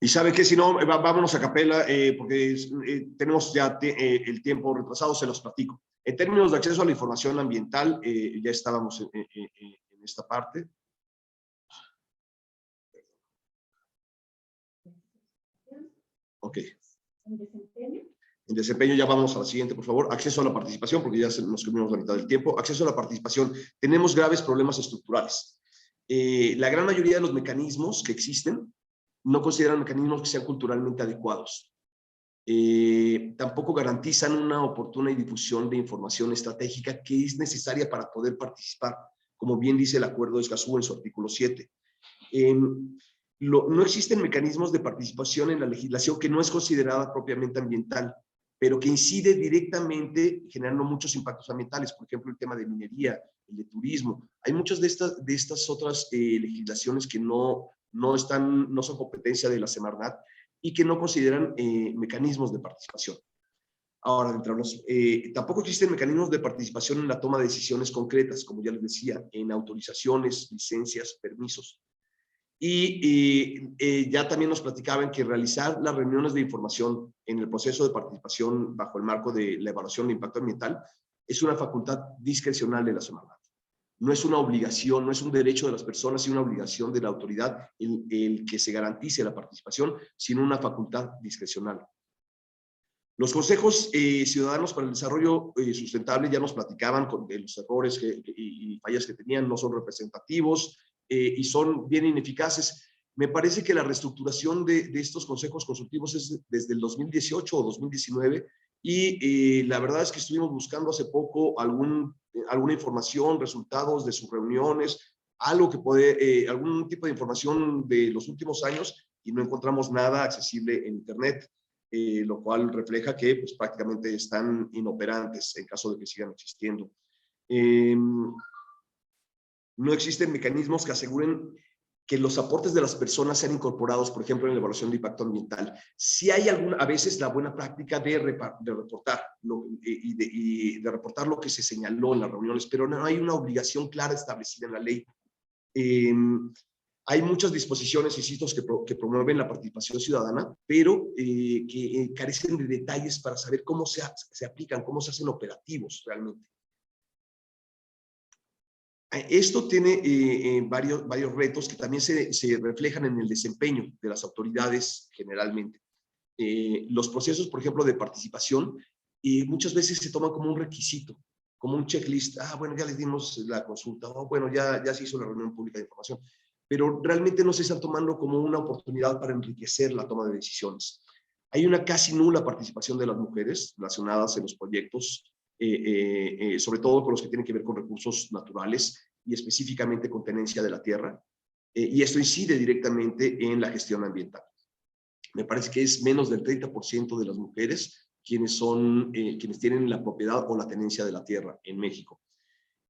Y sabe que si no, vámonos a capela, porque tenemos ya el tiempo retrasado, se los platico. En términos de acceso a la información ambiental, ya estábamos en esta parte. Ok. En desempeño ya vamos a la siguiente, por favor. Acceso a la participación, porque ya nos comimos la mitad del tiempo. Acceso a la participación. Tenemos graves problemas estructurales. La gran mayoría de los mecanismos que existen no consideran mecanismos que sean culturalmente adecuados. Tampoco garantizan una oportuna difusión de información estratégica que es necesaria para poder participar, como bien dice el Acuerdo de Escazú en su artículo 7. No existen mecanismos de participación en la legislación que no es considerada propiamente ambiental, pero que incide directamente generando muchos impactos ambientales, por ejemplo, el tema de minería, el de turismo. Hay muchas de estas otras legislaciones que no son competencia de la Semarnat y que no consideran mecanismos de participación. Ahora, tampoco existen mecanismos de participación en la toma de decisiones concretas, como ya les decía, en autorizaciones, licencias, permisos. Y ya también nos platicaban que realizar las reuniones de información en el proceso de participación bajo el marco de la evaluación de impacto ambiental es una facultad discrecional de la Semarnat. No es una obligación, no es un derecho de las personas y una obligación de la autoridad el que se garantice la participación, sino una facultad discrecional. Los consejos ciudadanos para el desarrollo sustentable ya nos platicaban de los errores y fallas que tenían, no son representativos, y son bien ineficaces. Me parece que la reestructuración de estos consejos consultivos es desde el 2018 o 2019 y la verdad es que estuvimos buscando hace poco alguna información, resultados de sus reuniones, algo que puede, algún tipo de información de los últimos años y no encontramos nada accesible en Internet, lo cual refleja que pues, prácticamente están inoperantes en caso de que sigan existiendo. No existen mecanismos que aseguren que los aportes de las personas sean incorporados, por ejemplo, en la evaluación de impacto ambiental. Sí hay a veces la buena práctica de reportar y de reportar lo que se señaló en las reuniones, pero no hay una obligación clara establecida en la ley. Hay muchas disposiciones, insisto, que promueven la participación ciudadana, pero que carecen de detalles para saber cómo se aplican, cómo se hacen operativos realmente. Esto tiene varios retos que también se reflejan en el desempeño de las autoridades generalmente. Los procesos, por ejemplo, de participación, muchas veces se toman como un requisito, como un checklist. Bueno, ya les dimos la consulta, bueno, ya se hizo la reunión pública de información, pero realmente no se están tomando como una oportunidad para enriquecer la toma de decisiones. Hay una casi nula participación de las mujeres relacionadas en los proyectos, sobre todo con los que tienen que ver con recursos naturales y específicamente con tenencia de la tierra, y esto incide directamente en la gestión ambiental. Me parece que es menos del 30% de las mujeres quienes tienen la propiedad o la tenencia de la tierra en México.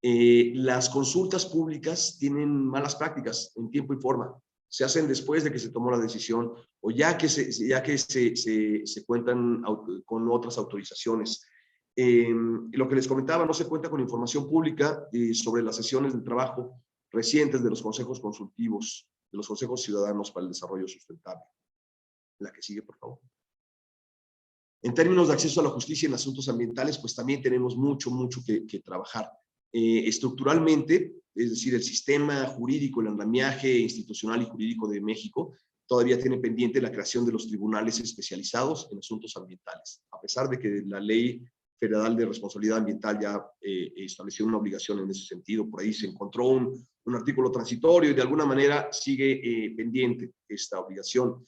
Las consultas públicas tienen malas prácticas en tiempo y forma. Se hacen después de que se tomó la decisión o ya que se cuentan con otras autorizaciones. Lo que les comentaba, no se cuenta con información pública sobre las sesiones de trabajo recientes de los consejos consultivos, de los consejos ciudadanos para el desarrollo sustentable. La que sigue, por favor. En términos de acceso a la justicia en asuntos ambientales, pues también tenemos mucho que trabajar. Estructuralmente, es decir, el sistema jurídico, el andamiaje institucional y jurídico de México todavía tiene pendiente la creación de los tribunales especializados en asuntos ambientales, a pesar de que la Ley Federal de Responsabilidad Ambiental ya estableció una obligación en ese sentido. Por ahí se encontró un artículo transitorio y de alguna manera sigue pendiente esta obligación.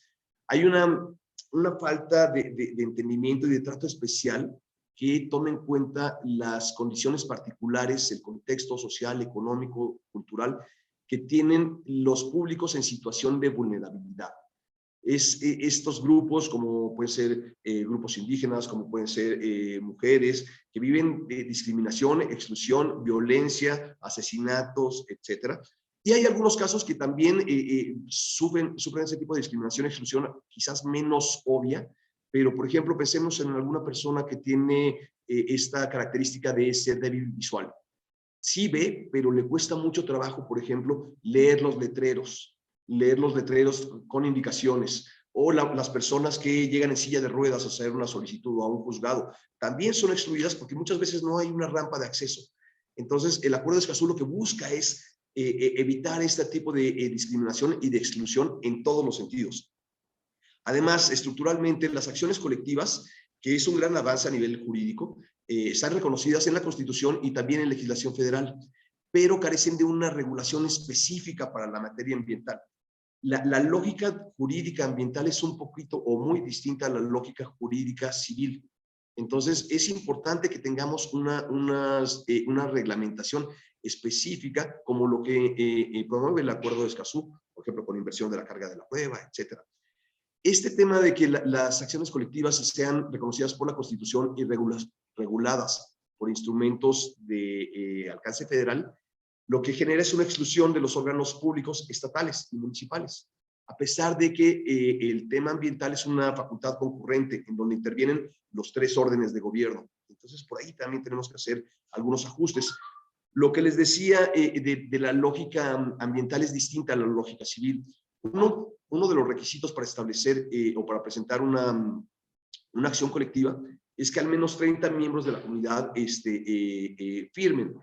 Hay una falta de entendimiento y de trato especial que tome en cuenta las condiciones particulares, el contexto social, económico, cultural que tienen los públicos en situación de vulnerabilidad. Estos grupos, como pueden ser grupos indígenas, como pueden ser mujeres, que viven de discriminación, exclusión, violencia, asesinatos, etc. Y hay algunos casos que también sufren ese tipo de discriminación, exclusión, quizás menos obvia, pero por ejemplo, pensemos en alguna persona que tiene esta característica de ser débil visual. Sí ve, pero le cuesta mucho trabajo, por ejemplo, leer los letreros con indicaciones, o las personas que llegan en silla de ruedas a hacer una solicitud a un juzgado, también son excluidas porque muchas veces no hay una rampa de acceso. Entonces, el Acuerdo de Escazú lo que busca es evitar este tipo de discriminación y de exclusión en todos los sentidos. Además, estructuralmente, las acciones colectivas, que es un gran avance a nivel jurídico, están reconocidas en la Constitución y también en legislación federal, pero carecen de una regulación específica para la materia ambiental. La lógica jurídica ambiental es un poquito o muy distinta a la lógica jurídica civil. Entonces, es importante que tengamos una reglamentación específica, como lo que promueve el Acuerdo de Escazú, por ejemplo, con inversión de la carga de la prueba, etc. Este tema de que las acciones colectivas sean reconocidas por la Constitución y reguladas por instrumentos de alcance federal, lo que genera es una exclusión de los órganos públicos estatales y municipales, a pesar de que el tema ambiental es una facultad concurrente en donde intervienen los tres órdenes de gobierno. Entonces, por ahí también tenemos que hacer algunos ajustes. Lo que les decía de la lógica ambiental es distinta a la lógica civil. Uno de los requisitos para establecer o para presentar una acción colectiva es que al menos 30 miembros de la comunidad firmen.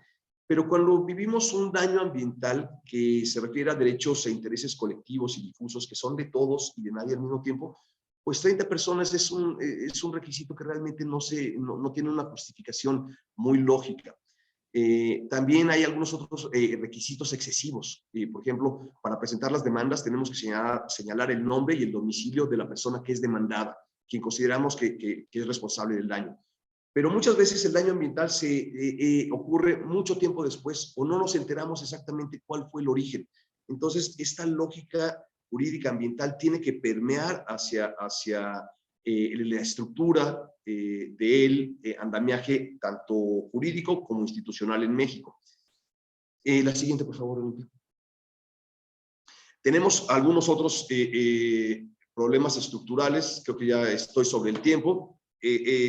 Pero cuando vivimos un daño ambiental que se refiere a derechos e intereses colectivos y difusos que son de todos y de nadie al mismo tiempo, pues 30 personas es un requisito que realmente no tiene una justificación muy lógica. También hay algunos otros requisitos excesivos. Por ejemplo, para presentar las demandas tenemos que señalar el nombre y el domicilio de la persona que es demandada, quien consideramos que es responsable del daño. Pero muchas veces el daño ambiental ocurre mucho tiempo después o no nos enteramos exactamente cuál fue el origen. Entonces, esta lógica jurídica ambiental tiene que permear hacia la estructura del andamiaje tanto jurídico como institucional en México. La siguiente, por favor, Olimpia. Tenemos algunos otros problemas estructurales, creo que ya estoy sobre el tiempo.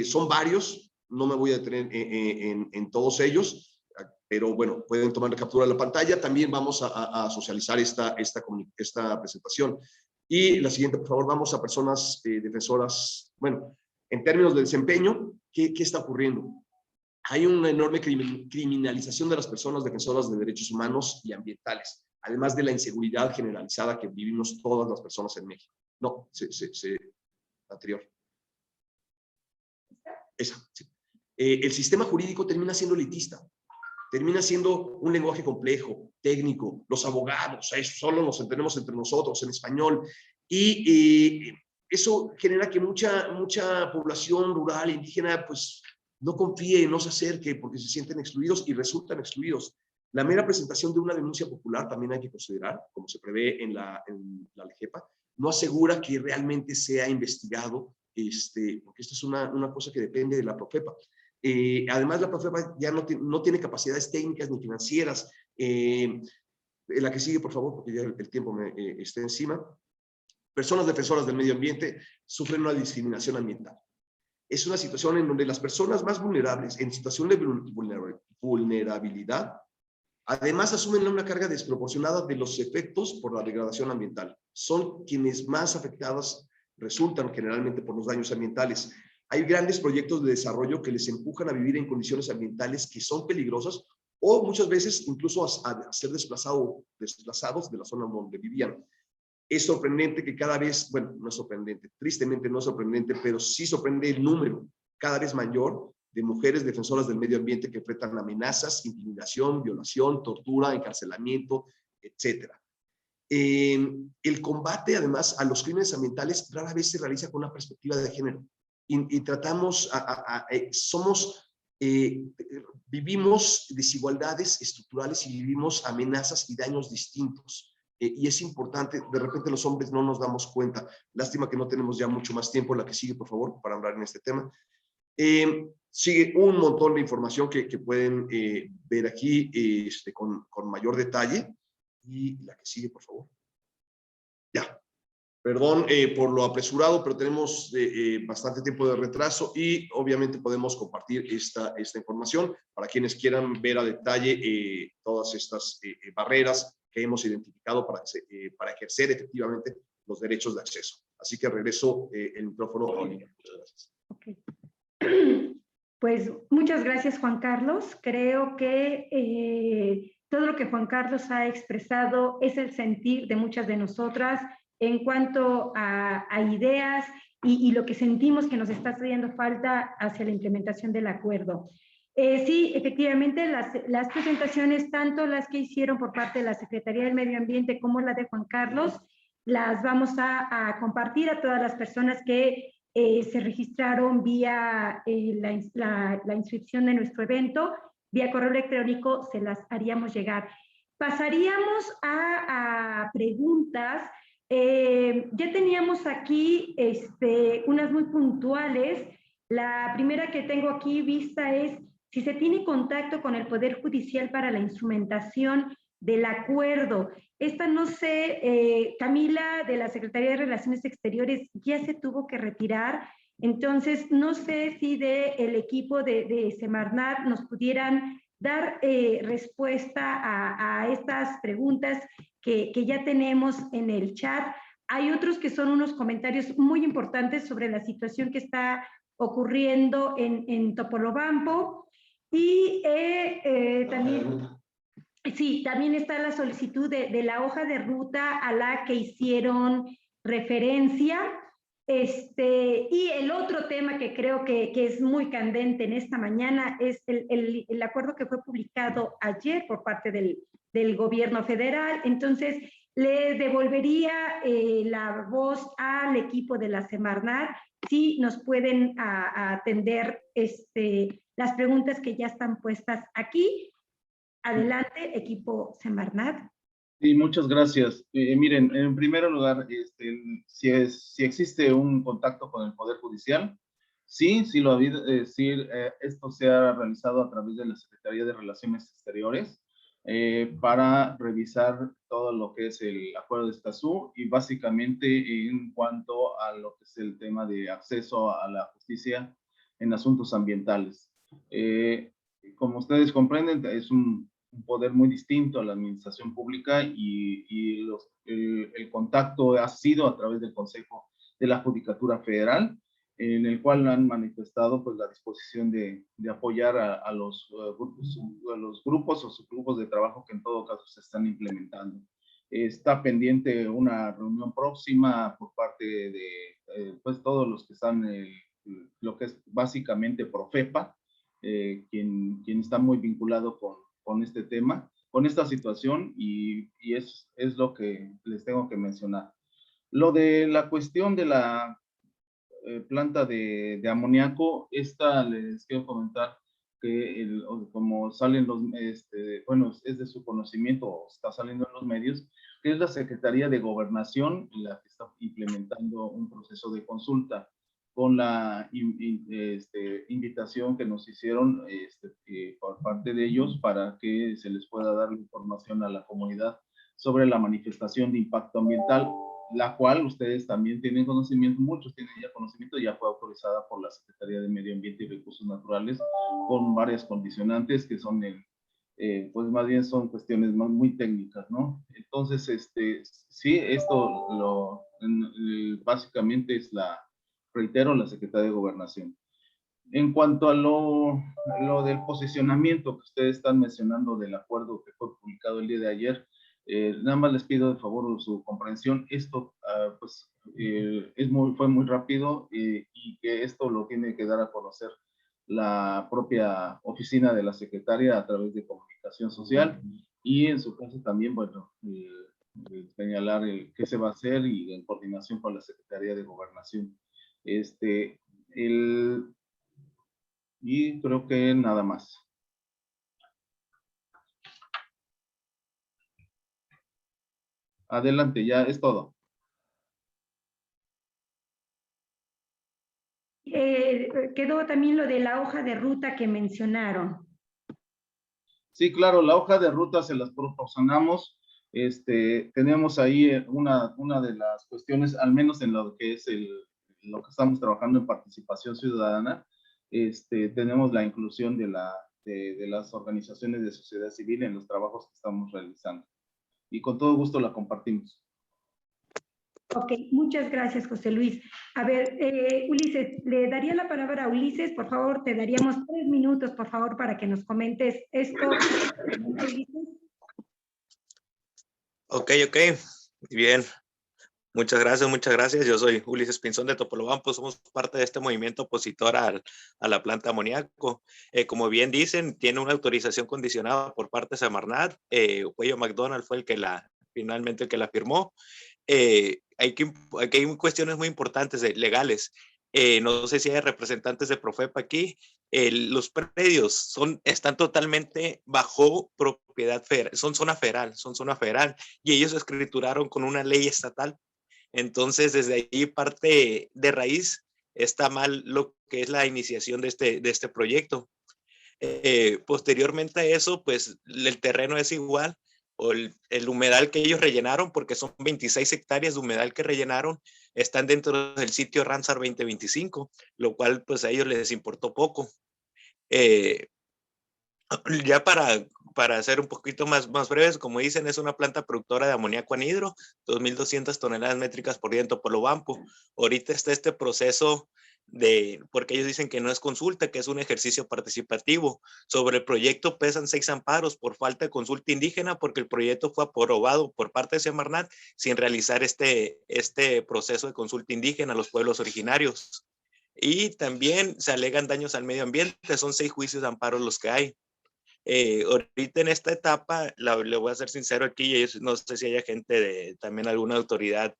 Son varios, no me voy a detener en todos ellos, pero bueno, pueden tomar la captura de la pantalla. También vamos a socializar esta presentación. Y la siguiente, por favor, vamos a personas defensoras. Bueno, en términos de desempeño, ¿qué está ocurriendo? Hay una enorme criminalización de las personas defensoras de derechos humanos y ambientales, además de la inseguridad generalizada que vivimos todas las personas en México. No, anterior. Esa, sí. El sistema jurídico termina siendo elitista, termina siendo un lenguaje complejo, técnico, los abogados, solo nos entendemos entre nosotros en español, y eso genera que mucha población rural, indígena, pues no confíe, no se acerque porque se sienten excluidos y resultan excluidos. La mera presentación de una denuncia popular también hay que considerar, como se prevé en la LGEPA, no asegura que realmente sea investigado, porque esto es una cosa que depende de la Profepa. Además, la Profepa ya no tiene capacidades técnicas ni financieras. La que sigue, por favor, porque ya el tiempo me está encima. Personas defensoras del medio ambiente sufren una discriminación ambiental. Es una situación en donde las personas más vulnerables, en situación de vulnerabilidad, además asumen una carga desproporcionada de los efectos por la degradación ambiental. Son quienes más afectadas resultan generalmente por los daños ambientales. Hay grandes proyectos de desarrollo que les empujan a vivir en condiciones ambientales que son peligrosas o muchas veces incluso a ser desplazados de la zona donde vivían. Es sorprendente que cada vez, bueno, no es sorprendente, tristemente no es sorprendente, pero sí sorprende el número cada vez mayor de mujeres defensoras del medio ambiente que enfrentan amenazas, intimidación, violación, tortura, encarcelamiento, etc. El combate, además, a los crímenes ambientales rara vez se realiza con una perspectiva de género. Y tratamos, vivimos desigualdades estructurales y vivimos amenazas y daños distintos. Y es importante, de repente los hombres no nos damos cuenta. Lástima que no tenemos ya mucho más tiempo. La que sigue, por favor, para hablar en este tema. Sigue un montón de información que pueden ver aquí con mayor detalle. Y la que sigue, por favor. Ya. Perdón por lo apresurado, pero tenemos bastante tiempo de retraso y obviamente podemos compartir esta información para quienes quieran ver a detalle todas estas barreras que hemos identificado para ejercer efectivamente los derechos de acceso. Así que regreso el micrófono a Olivia. Muchas gracias. Okay. Pues muchas gracias, Juan Carlos. Creo que todo lo que Juan Carlos ha expresado es el sentir de muchas de nosotras en cuanto a ideas y lo que sentimos que nos está haciendo falta hacia la implementación del acuerdo. Sí, efectivamente, las presentaciones, tanto las que hicieron por parte de la Secretaría del Medio Ambiente como la de Juan Carlos, las vamos a compartir a todas las personas que se registraron vía la inscripción de nuestro evento, vía correo electrónico, se las haríamos llegar. Pasaríamos a preguntas. Ya teníamos aquí unas muy puntuales. La primera que tengo aquí vista es si se tiene contacto con el Poder Judicial para la instrumentación del acuerdo. Esta no sé, Camila de la Secretaría de Relaciones Exteriores ya se tuvo que retirar, entonces no sé si del equipo de Semarnat nos pudieran dar respuesta a estas preguntas que ya tenemos en el chat. Hay otros que son unos comentarios muy importantes sobre la situación que está ocurriendo en Topolobampo. Y también, sí, también está la solicitud de la hoja de ruta a la que hicieron referencia. Y el otro tema que creo que es muy candente en esta mañana es el acuerdo que fue publicado ayer por parte del gobierno federal. Entonces, le devolvería la voz al equipo de la Semarnat, si nos pueden atender las preguntas que ya están puestas aquí. Adelante, equipo Semarnat. Sí, muchas gracias. Miren, en primer lugar, si existe un contacto con el Poder Judicial, sí lo ha habido, esto se ha realizado a través de la Secretaría de Relaciones Exteriores para revisar todo lo que es el Acuerdo de Escazú y básicamente en cuanto a lo que es el tema de acceso a la justicia en asuntos ambientales. Como ustedes comprenden, es un poder muy distinto a la administración pública y el contacto ha sido a través del Consejo de la Judicatura Federal, en el cual han manifestado pues la disposición de apoyar a los grupos o subgrupos de trabajo que en todo caso se están implementando. Está pendiente una reunión próxima por parte de pues todos los que están lo que es básicamente Profepa, quien está muy vinculado con este tema, con esta situación, y es lo que les tengo que mencionar. Lo de la cuestión de la planta de amoníaco, les quiero comentar que como salen bueno, es de su conocimiento, está saliendo en los medios, que es la Secretaría de Gobernación la que está implementando un proceso de consulta con la invitación que nos hicieron por parte de ellos para que se les pueda dar la información a la comunidad sobre la manifestación de impacto ambiental, la cual ustedes también tienen conocimiento, muchos tienen ya conocimiento, ya fue autorizada por la Secretaría de Medio Ambiente y Recursos Naturales con varias condicionantes que son pues más bien son cuestiones muy técnicas, ¿no? Entonces, sí, esto básicamente es reitero, la Secretaría de Gobernación. En cuanto a lo del posicionamiento que ustedes están mencionando del acuerdo que fue publicado el día de ayer, nada más les pido de favor su comprensión. Esto pues fue muy rápido y que esto lo tiene que dar a conocer la propia oficina de la secretaria a través de comunicación social y en su caso también, bueno, señalar qué se va a hacer y en coordinación con la Secretaría de Gobernación. Y creo que nada más. Adelante, ya es todo. Quedó también lo de la hoja de ruta que mencionaron. Sí, claro, la hoja de ruta se las proporcionamos. Tenemos ahí una de las cuestiones, al menos en lo que es lo que estamos trabajando en participación ciudadana, tenemos la inclusión de las organizaciones de sociedad civil en los trabajos que estamos realizando. Y con todo gusto la compartimos. Ok, muchas gracias, José Luis. A ver, Ulises, le daría la palabra a Ulises, por favor, te daríamos 3 minutos, por favor, para que nos comentes esto. Ok, bien. Muchas gracias. Yo soy Ulises Pinzón de Topolobampo, somos parte de este movimiento opositor a la planta de amoníaco. Como bien dicen, tiene una autorización condicionada por parte de Semarnat. Cuello McDonald fue finalmente el que la firmó. Hay cuestiones muy importantes legales. No sé si hay representantes de Profepa aquí. Los predios están totalmente bajo propiedad federal, son zona federal, y ellos escrituraron con una ley estatal. Entonces, desde ahí parte de raíz está mal lo que es la iniciación de este proyecto. Posteriormente a eso, pues el terreno es igual, o el humedal que ellos rellenaron, porque son 26 hectáreas de humedal que rellenaron, están dentro del sitio Ramsar 2025, lo cual pues a ellos les importó poco. Ya para ser un poquito más breves, como dicen, es una planta productora de amoníaco anhidro, 2.200 toneladas métricas por día en Topolobampo. Ahorita está este proceso porque ellos dicen que no es consulta, que es un ejercicio participativo. Sobre el proyecto pesan 6 amparos por falta de consulta indígena, porque el proyecto fue aprobado por parte de Semarnat sin realizar este proceso de consulta indígena a los pueblos originarios. Y también se alegan daños al medio ambiente, son 6 juicios de amparo los que hay. Ahorita en esta etapa, le voy a ser sincero aquí, no sé si haya gente también alguna autoridad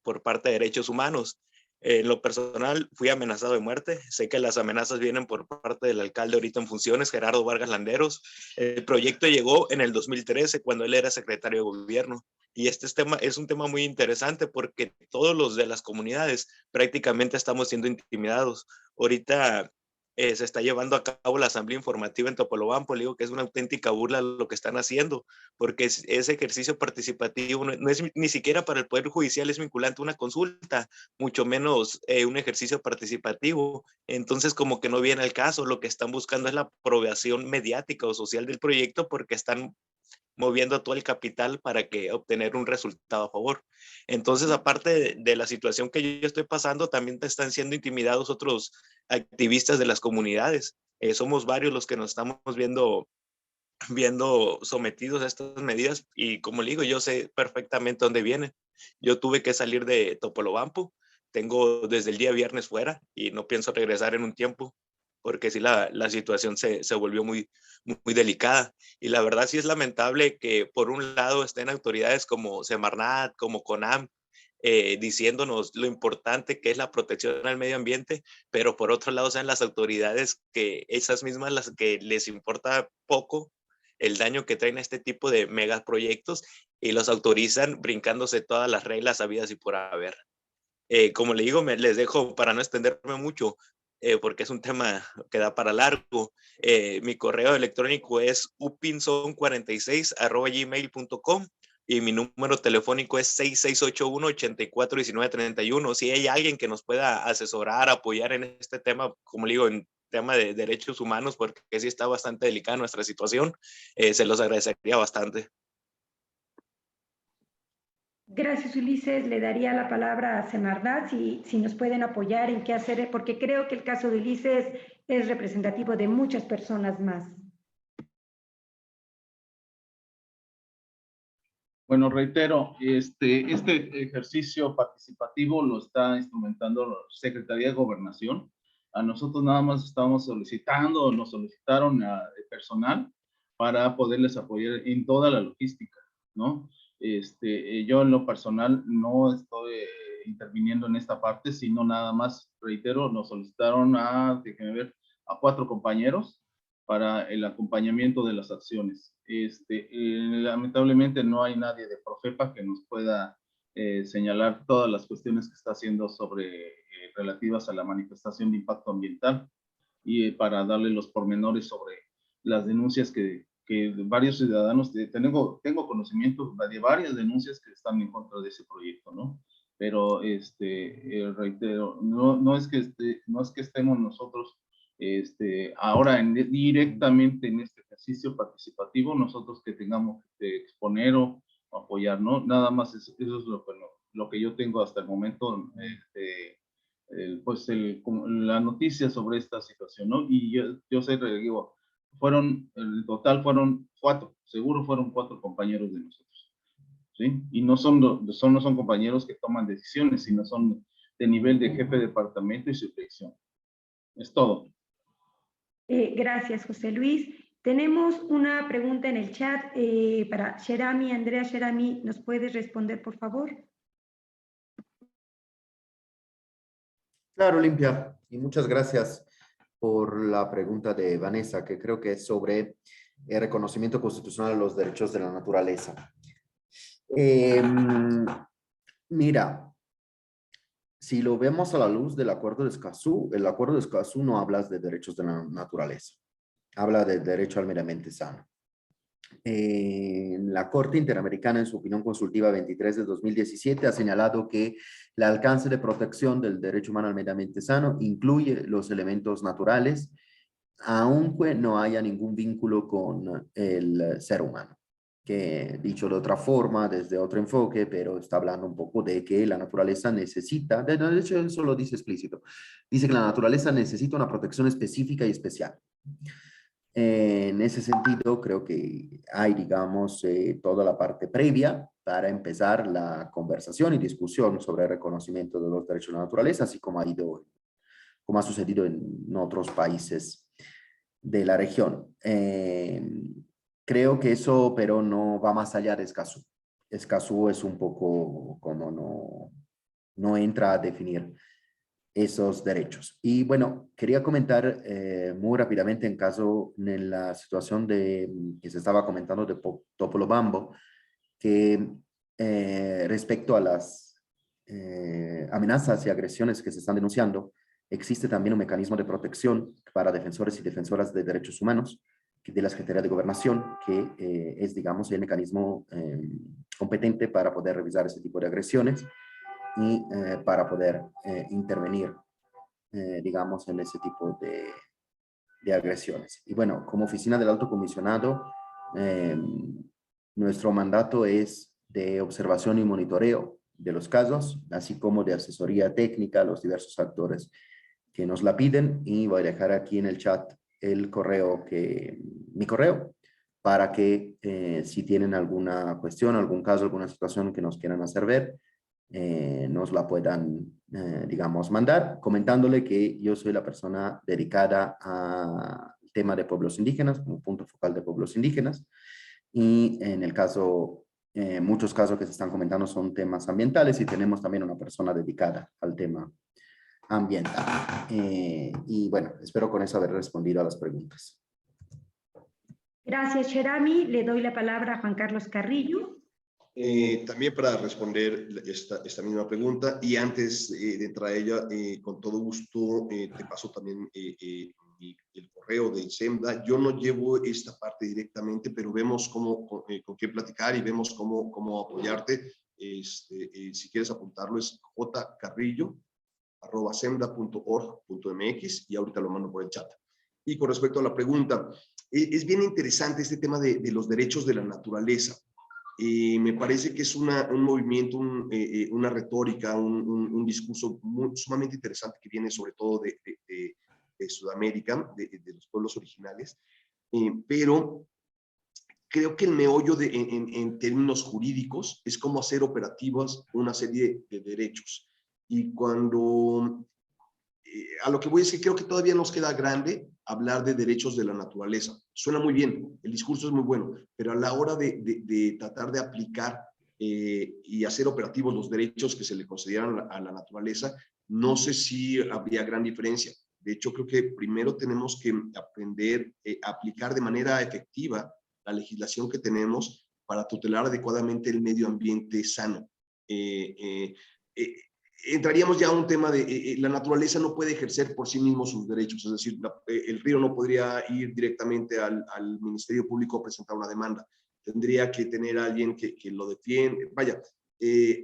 por parte de derechos humanos. En lo personal, fui amenazado de muerte. Sé que las amenazas vienen por parte del alcalde ahorita en funciones, Gerardo Vargas Landeros. El proyecto llegó en el 2013, cuando él era secretario de gobierno. Y este es un tema muy interesante porque todos los de las comunidades prácticamente estamos siendo intimidados. Ahorita se está llevando a cabo la asamblea informativa en Topolobampo. Le digo que es una auténtica burla lo que están haciendo, porque ese ejercicio participativo no es ni siquiera para el Poder Judicial, es vinculante una consulta, mucho menos un ejercicio participativo. Entonces, como que no viene al caso, lo que están buscando es la aprobación mediática o social del proyecto, porque están moviendo todo el capital para obtener un resultado a favor. Entonces, aparte de la situación que yo estoy pasando, también están siendo intimidados otros activistas de las comunidades. Somos varios los que nos estamos viendo sometidos a estas medidas, y como le digo, yo sé perfectamente dónde vienen. Yo tuve que salir de Topolobampo, tengo desde el día viernes fuera y no pienso regresar en un tiempo, porque sí la situación se volvió muy delicada. Y la verdad sí es lamentable que por un lado estén autoridades como Semarnat, como CONAM, diciéndonos lo importante que es la protección al medio ambiente, pero por otro lado sean las autoridades que esas mismas las que les importa poco el daño que traen a este tipo de megaproyectos y los autorizan brincándose todas las reglas habidas y por haber. Como le digo, les dejo para no extenderme mucho, porque es un tema que da para largo. Mi correo electrónico es upinson46@gmail.com y mi número telefónico es 6681-841931. Si hay alguien que nos pueda asesorar, apoyar en este tema, como le digo, en tema de derechos humanos, porque sí está bastante delicada nuestra situación, se los agradecería bastante. Gracias, Ulises. Le daría la palabra a Semarnat si nos pueden apoyar en qué hacer, porque creo que el caso de Ulises es representativo de muchas personas más. Bueno, reitero, este ejercicio participativo lo está instrumentando la Secretaría de Gobernación. A nosotros nada más estábamos solicitando, nos solicitaron personal para poderles apoyar en toda la logística, ¿no? Yo en lo personal no estoy interviniendo en esta parte, sino nada más, reitero, nos solicitaron déjenme ver, a 4 compañeros para el acompañamiento de las acciones. Lamentablemente no hay nadie de Profepa que nos pueda señalar todas las cuestiones que está haciendo relativas a la manifestación de impacto ambiental, y para darle los pormenores sobre las denuncias que varios ciudadanos, tengo conocimiento de varias denuncias que están en contra de ese proyecto, ¿no? Pero reitero, no es que estemos nosotros ahora directamente en este ejercicio participativo, nosotros que tengamos que exponer o apoyar, ¿no? Nada más eso es lo que yo tengo hasta el momento, pues la noticia sobre esta situación, ¿no? Y yo sé, digo, en total fueron 4, seguro fueron 4 compañeros de nosotros, ¿sí? Y no son compañeros que toman decisiones, sino son de nivel de jefe de departamento y subdirección. Es todo. Gracias, José Luis. Tenemos una pregunta en el chat para Sherami. Andrea Sherami, ¿nos puedes responder, por favor? Claro, Olimpia, y muchas gracias por la pregunta de Vanessa, que creo que es sobre el reconocimiento constitucional de los derechos de la naturaleza. Mira, si lo vemos a la luz del Acuerdo de Escazú, el Acuerdo de Escazú no habla de derechos de la naturaleza, habla del derecho al medio ambiente sano. La Corte Interamericana, en su opinión consultiva 23 de 2017, ha señalado que el alcance de protección del derecho humano al medio ambiente sano incluye los elementos naturales, aunque no haya ningún vínculo con el ser humano. que dicho de otra forma, desde otro enfoque, pero está hablando un poco de que la naturaleza necesita, de hecho eso lo dice explícito, dice que la naturaleza necesita una protección específica y especial. En ese sentido, creo que hay, digamos, toda la parte previa para empezar la conversación y discusión sobre el reconocimiento de los derechos de la naturaleza, así como ha sucedido en otros países de la región. Creo que eso, pero no va más allá de Escazú. Escazú es un poco como no entra a definir esos derechos. Y bueno, quería comentar muy rápidamente en la situación que se estaba comentando de Topolobampo, que respecto a las amenazas y agresiones que se están denunciando, existe también un mecanismo de protección para defensores y defensoras de derechos humanos de la Secretaría de Gobernación, que es, digamos, el mecanismo competente para poder revisar ese tipo de agresiones y para poder intervenir, digamos, en ese tipo de agresiones. Y bueno, como oficina del Alto Comisionado, nuestro mandato es de observación y monitoreo de los casos, así como de asesoría técnica a los diversos actores que nos la piden, y voy a dejar aquí en el chat mi correo, para que si tienen alguna cuestión, algún caso, alguna situación que nos quieran hacer ver, nos la puedan, digamos, mandar, comentándole que yo soy la persona dedicada al tema de pueblos indígenas, como punto focal de pueblos indígenas, y en el caso, muchos casos que se están comentando son temas ambientales, y tenemos también una persona dedicada al tema ambiental. Y bueno, espero con eso haber respondido a las preguntas. Gracias, Sherami. Le doy la palabra a Juan Carlos Carrillo. También para responder esta misma pregunta, y antes de entrar a ella, con todo gusto te paso también el correo de SEMDA. Yo no llevo esta parte directamente, pero vemos con qué platicar y vemos cómo apoyarte. Si quieres apuntarlo, es jcarrillo@semda.org.mx, y ahorita lo mando por el chat. Y con respecto a la pregunta, es bien interesante este tema de los derechos de la naturaleza. Me parece que es un movimiento, una retórica, un discurso sumamente interesante que viene sobre todo de Sudamérica, de los pueblos originales, pero creo que el meollo en términos jurídicos es cómo hacer operativas una serie de derechos. Y cuando a lo que voy es que creo que todavía nos queda grande hablar de derechos de la naturaleza. Suena muy bien, el discurso es muy bueno, pero a la hora de tratar de aplicar y hacer operativos los derechos que se le consideran a la naturaleza, no sé si habría gran diferencia. De hecho, creo que primero tenemos que aprender a aplicar de manera efectiva la legislación que tenemos para tutelar adecuadamente el medio ambiente sano. Entraríamos ya a un tema de la naturaleza no puede ejercer por sí mismo sus derechos, es decir, el río no podría ir directamente al Ministerio Público a presentar una demanda, tendría que tener a alguien que lo defiende. Vaya,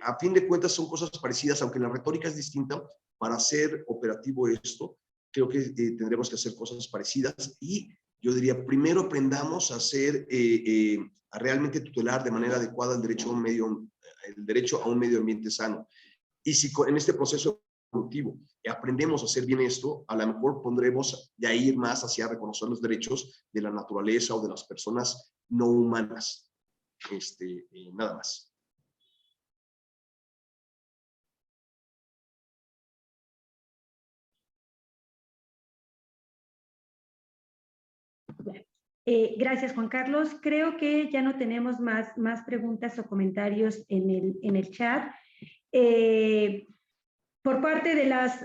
a fin de cuentas son cosas parecidas, aunque la retórica es distinta. Para hacer operativo esto, creo que tendremos que hacer cosas parecidas, y yo diría, primero aprendamos a hacer, a realmente tutelar de manera adecuada el derecho a un medio ambiente sano. Y si en este proceso evolutivo aprendemos a hacer bien esto, a lo mejor pondremos ya ir más hacia reconocer los derechos de la naturaleza o de las personas no humanas. Nada más. Gracias, Juan Carlos. Creo que ya no tenemos más preguntas o comentarios en el chat. Por parte de las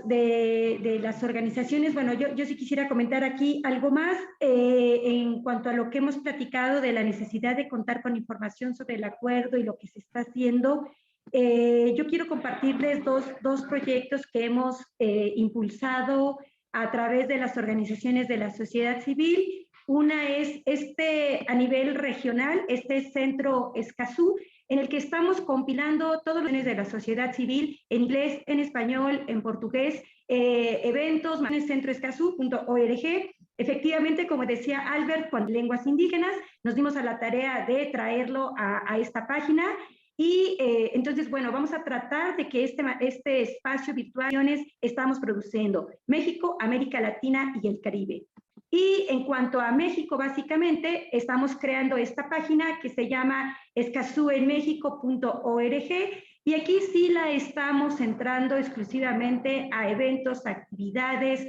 organizaciones, bueno, yo sí quisiera comentar aquí algo más en cuanto a lo que hemos platicado de la necesidad de contar con información sobre el acuerdo y lo que se está haciendo. Yo quiero compartirles dos proyectos que hemos impulsado a través de las organizaciones de la sociedad civil. Una es a nivel regional, Centro Escazú, en el que estamos compilando todos los bienes de la sociedad civil en inglés, en español, en portugués, eventos, centroescazú.org, Efectivamente, como decía Albert, con lenguas indígenas, nos dimos a la tarea de traerlo a esta página y entonces, bueno, vamos a tratar de que este espacio virtual estamos produciendo México, América Latina y el Caribe. Y en cuanto a México, básicamente, estamos creando esta página que se llama escazuenmexico.org y aquí sí la estamos centrando exclusivamente a eventos, actividades,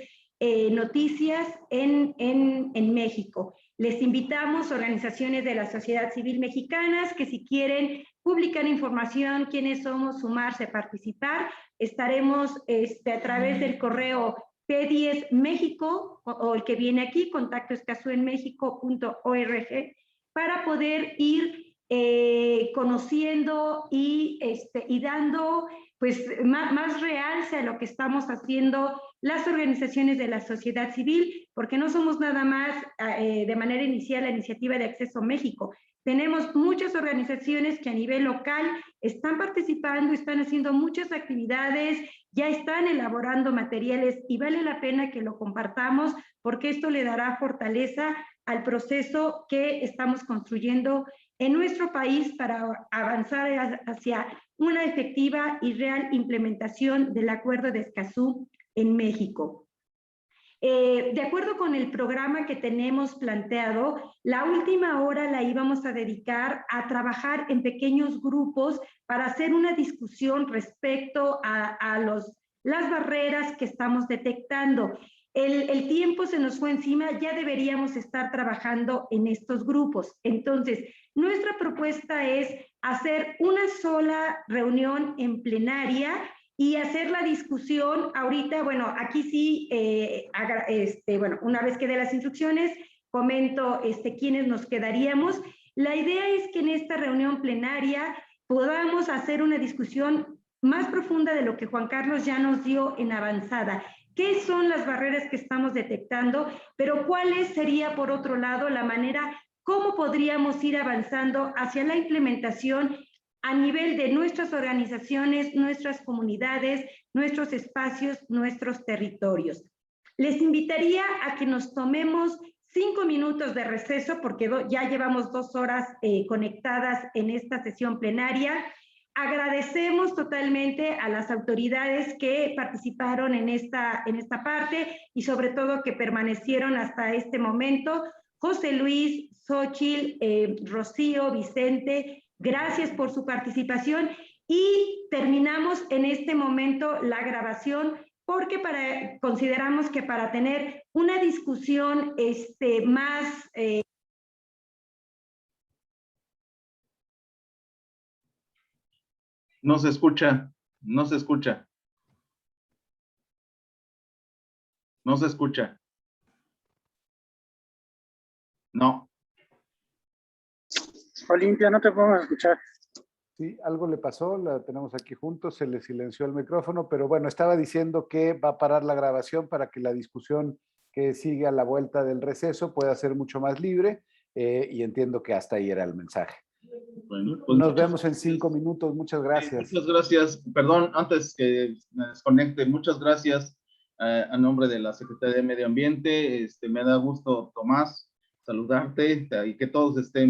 noticias en México. Les invitamos organizaciones de la sociedad civil mexicanas que si quieren publicar información, quiénes somos, sumarse, participar, estaremos a través del correo P10 México o el que viene aquí, contactoescazuenmexico.org, para poder ir conociendo y dando pues más realce a lo que estamos haciendo las organizaciones de la sociedad civil, porque no somos nada más de manera inicial la Iniciativa de Acceso México. Tenemos muchas organizaciones que a nivel local están participando, están haciendo muchas actividades, ya están elaborando materiales y vale la pena que lo compartamos porque esto le dará fortaleza al proceso que estamos construyendo en nuestro país para avanzar hacia una efectiva y real implementación del Acuerdo de Escazú en México. De acuerdo con el programa que tenemos planteado, la última hora la íbamos a dedicar a trabajar en pequeños grupos para hacer una discusión respecto a las barreras que estamos detectando. El tiempo se nos fue encima, ya deberíamos estar trabajando en estos grupos. Entonces, nuestra propuesta es hacer una sola reunión en plenaria y hacer la discusión ahorita. Bueno, aquí sí, bueno, una vez que dé las instrucciones, comento quiénes nos quedaríamos. La idea es que en esta reunión plenaria podamos hacer una discusión más profunda de lo que Juan Carlos ya nos dio en avanzada. ¿Qué son las barreras que estamos detectando? Pero ¿cuál sería, por otro lado, la manera, cómo podríamos ir avanzando hacia la implementación a nivel de nuestras organizaciones, nuestras comunidades, nuestros espacios, nuestros territorios? Les invitaría a que nos tomemos 5 minutos de receso porque ya llevamos 2 horas conectadas en esta sesión plenaria. Agradecemos totalmente a las autoridades que participaron en esta parte y sobre todo que permanecieron hasta este momento. José Luis, Xóchitl, Rocío, Vicente, gracias por su participación y terminamos en este momento la grabación porque consideramos que para tener una discusión más... No se escucha, no se escucha. No se escucha. No. Olimpia, no te podemos escuchar. Sí, algo le pasó, la tenemos aquí juntos, se le silenció el micrófono, pero bueno, estaba diciendo que va a parar la grabación para que la discusión que sigue a la vuelta del receso pueda ser mucho más libre y entiendo que hasta ahí era el mensaje. Bueno, pues nos vemos en 5 minutos, muchas gracias. Muchas gracias, perdón, antes que me desconecte, muchas gracias a nombre de la Secretaría de Medio Ambiente, me da gusto, Tomás, saludarte y que todos estén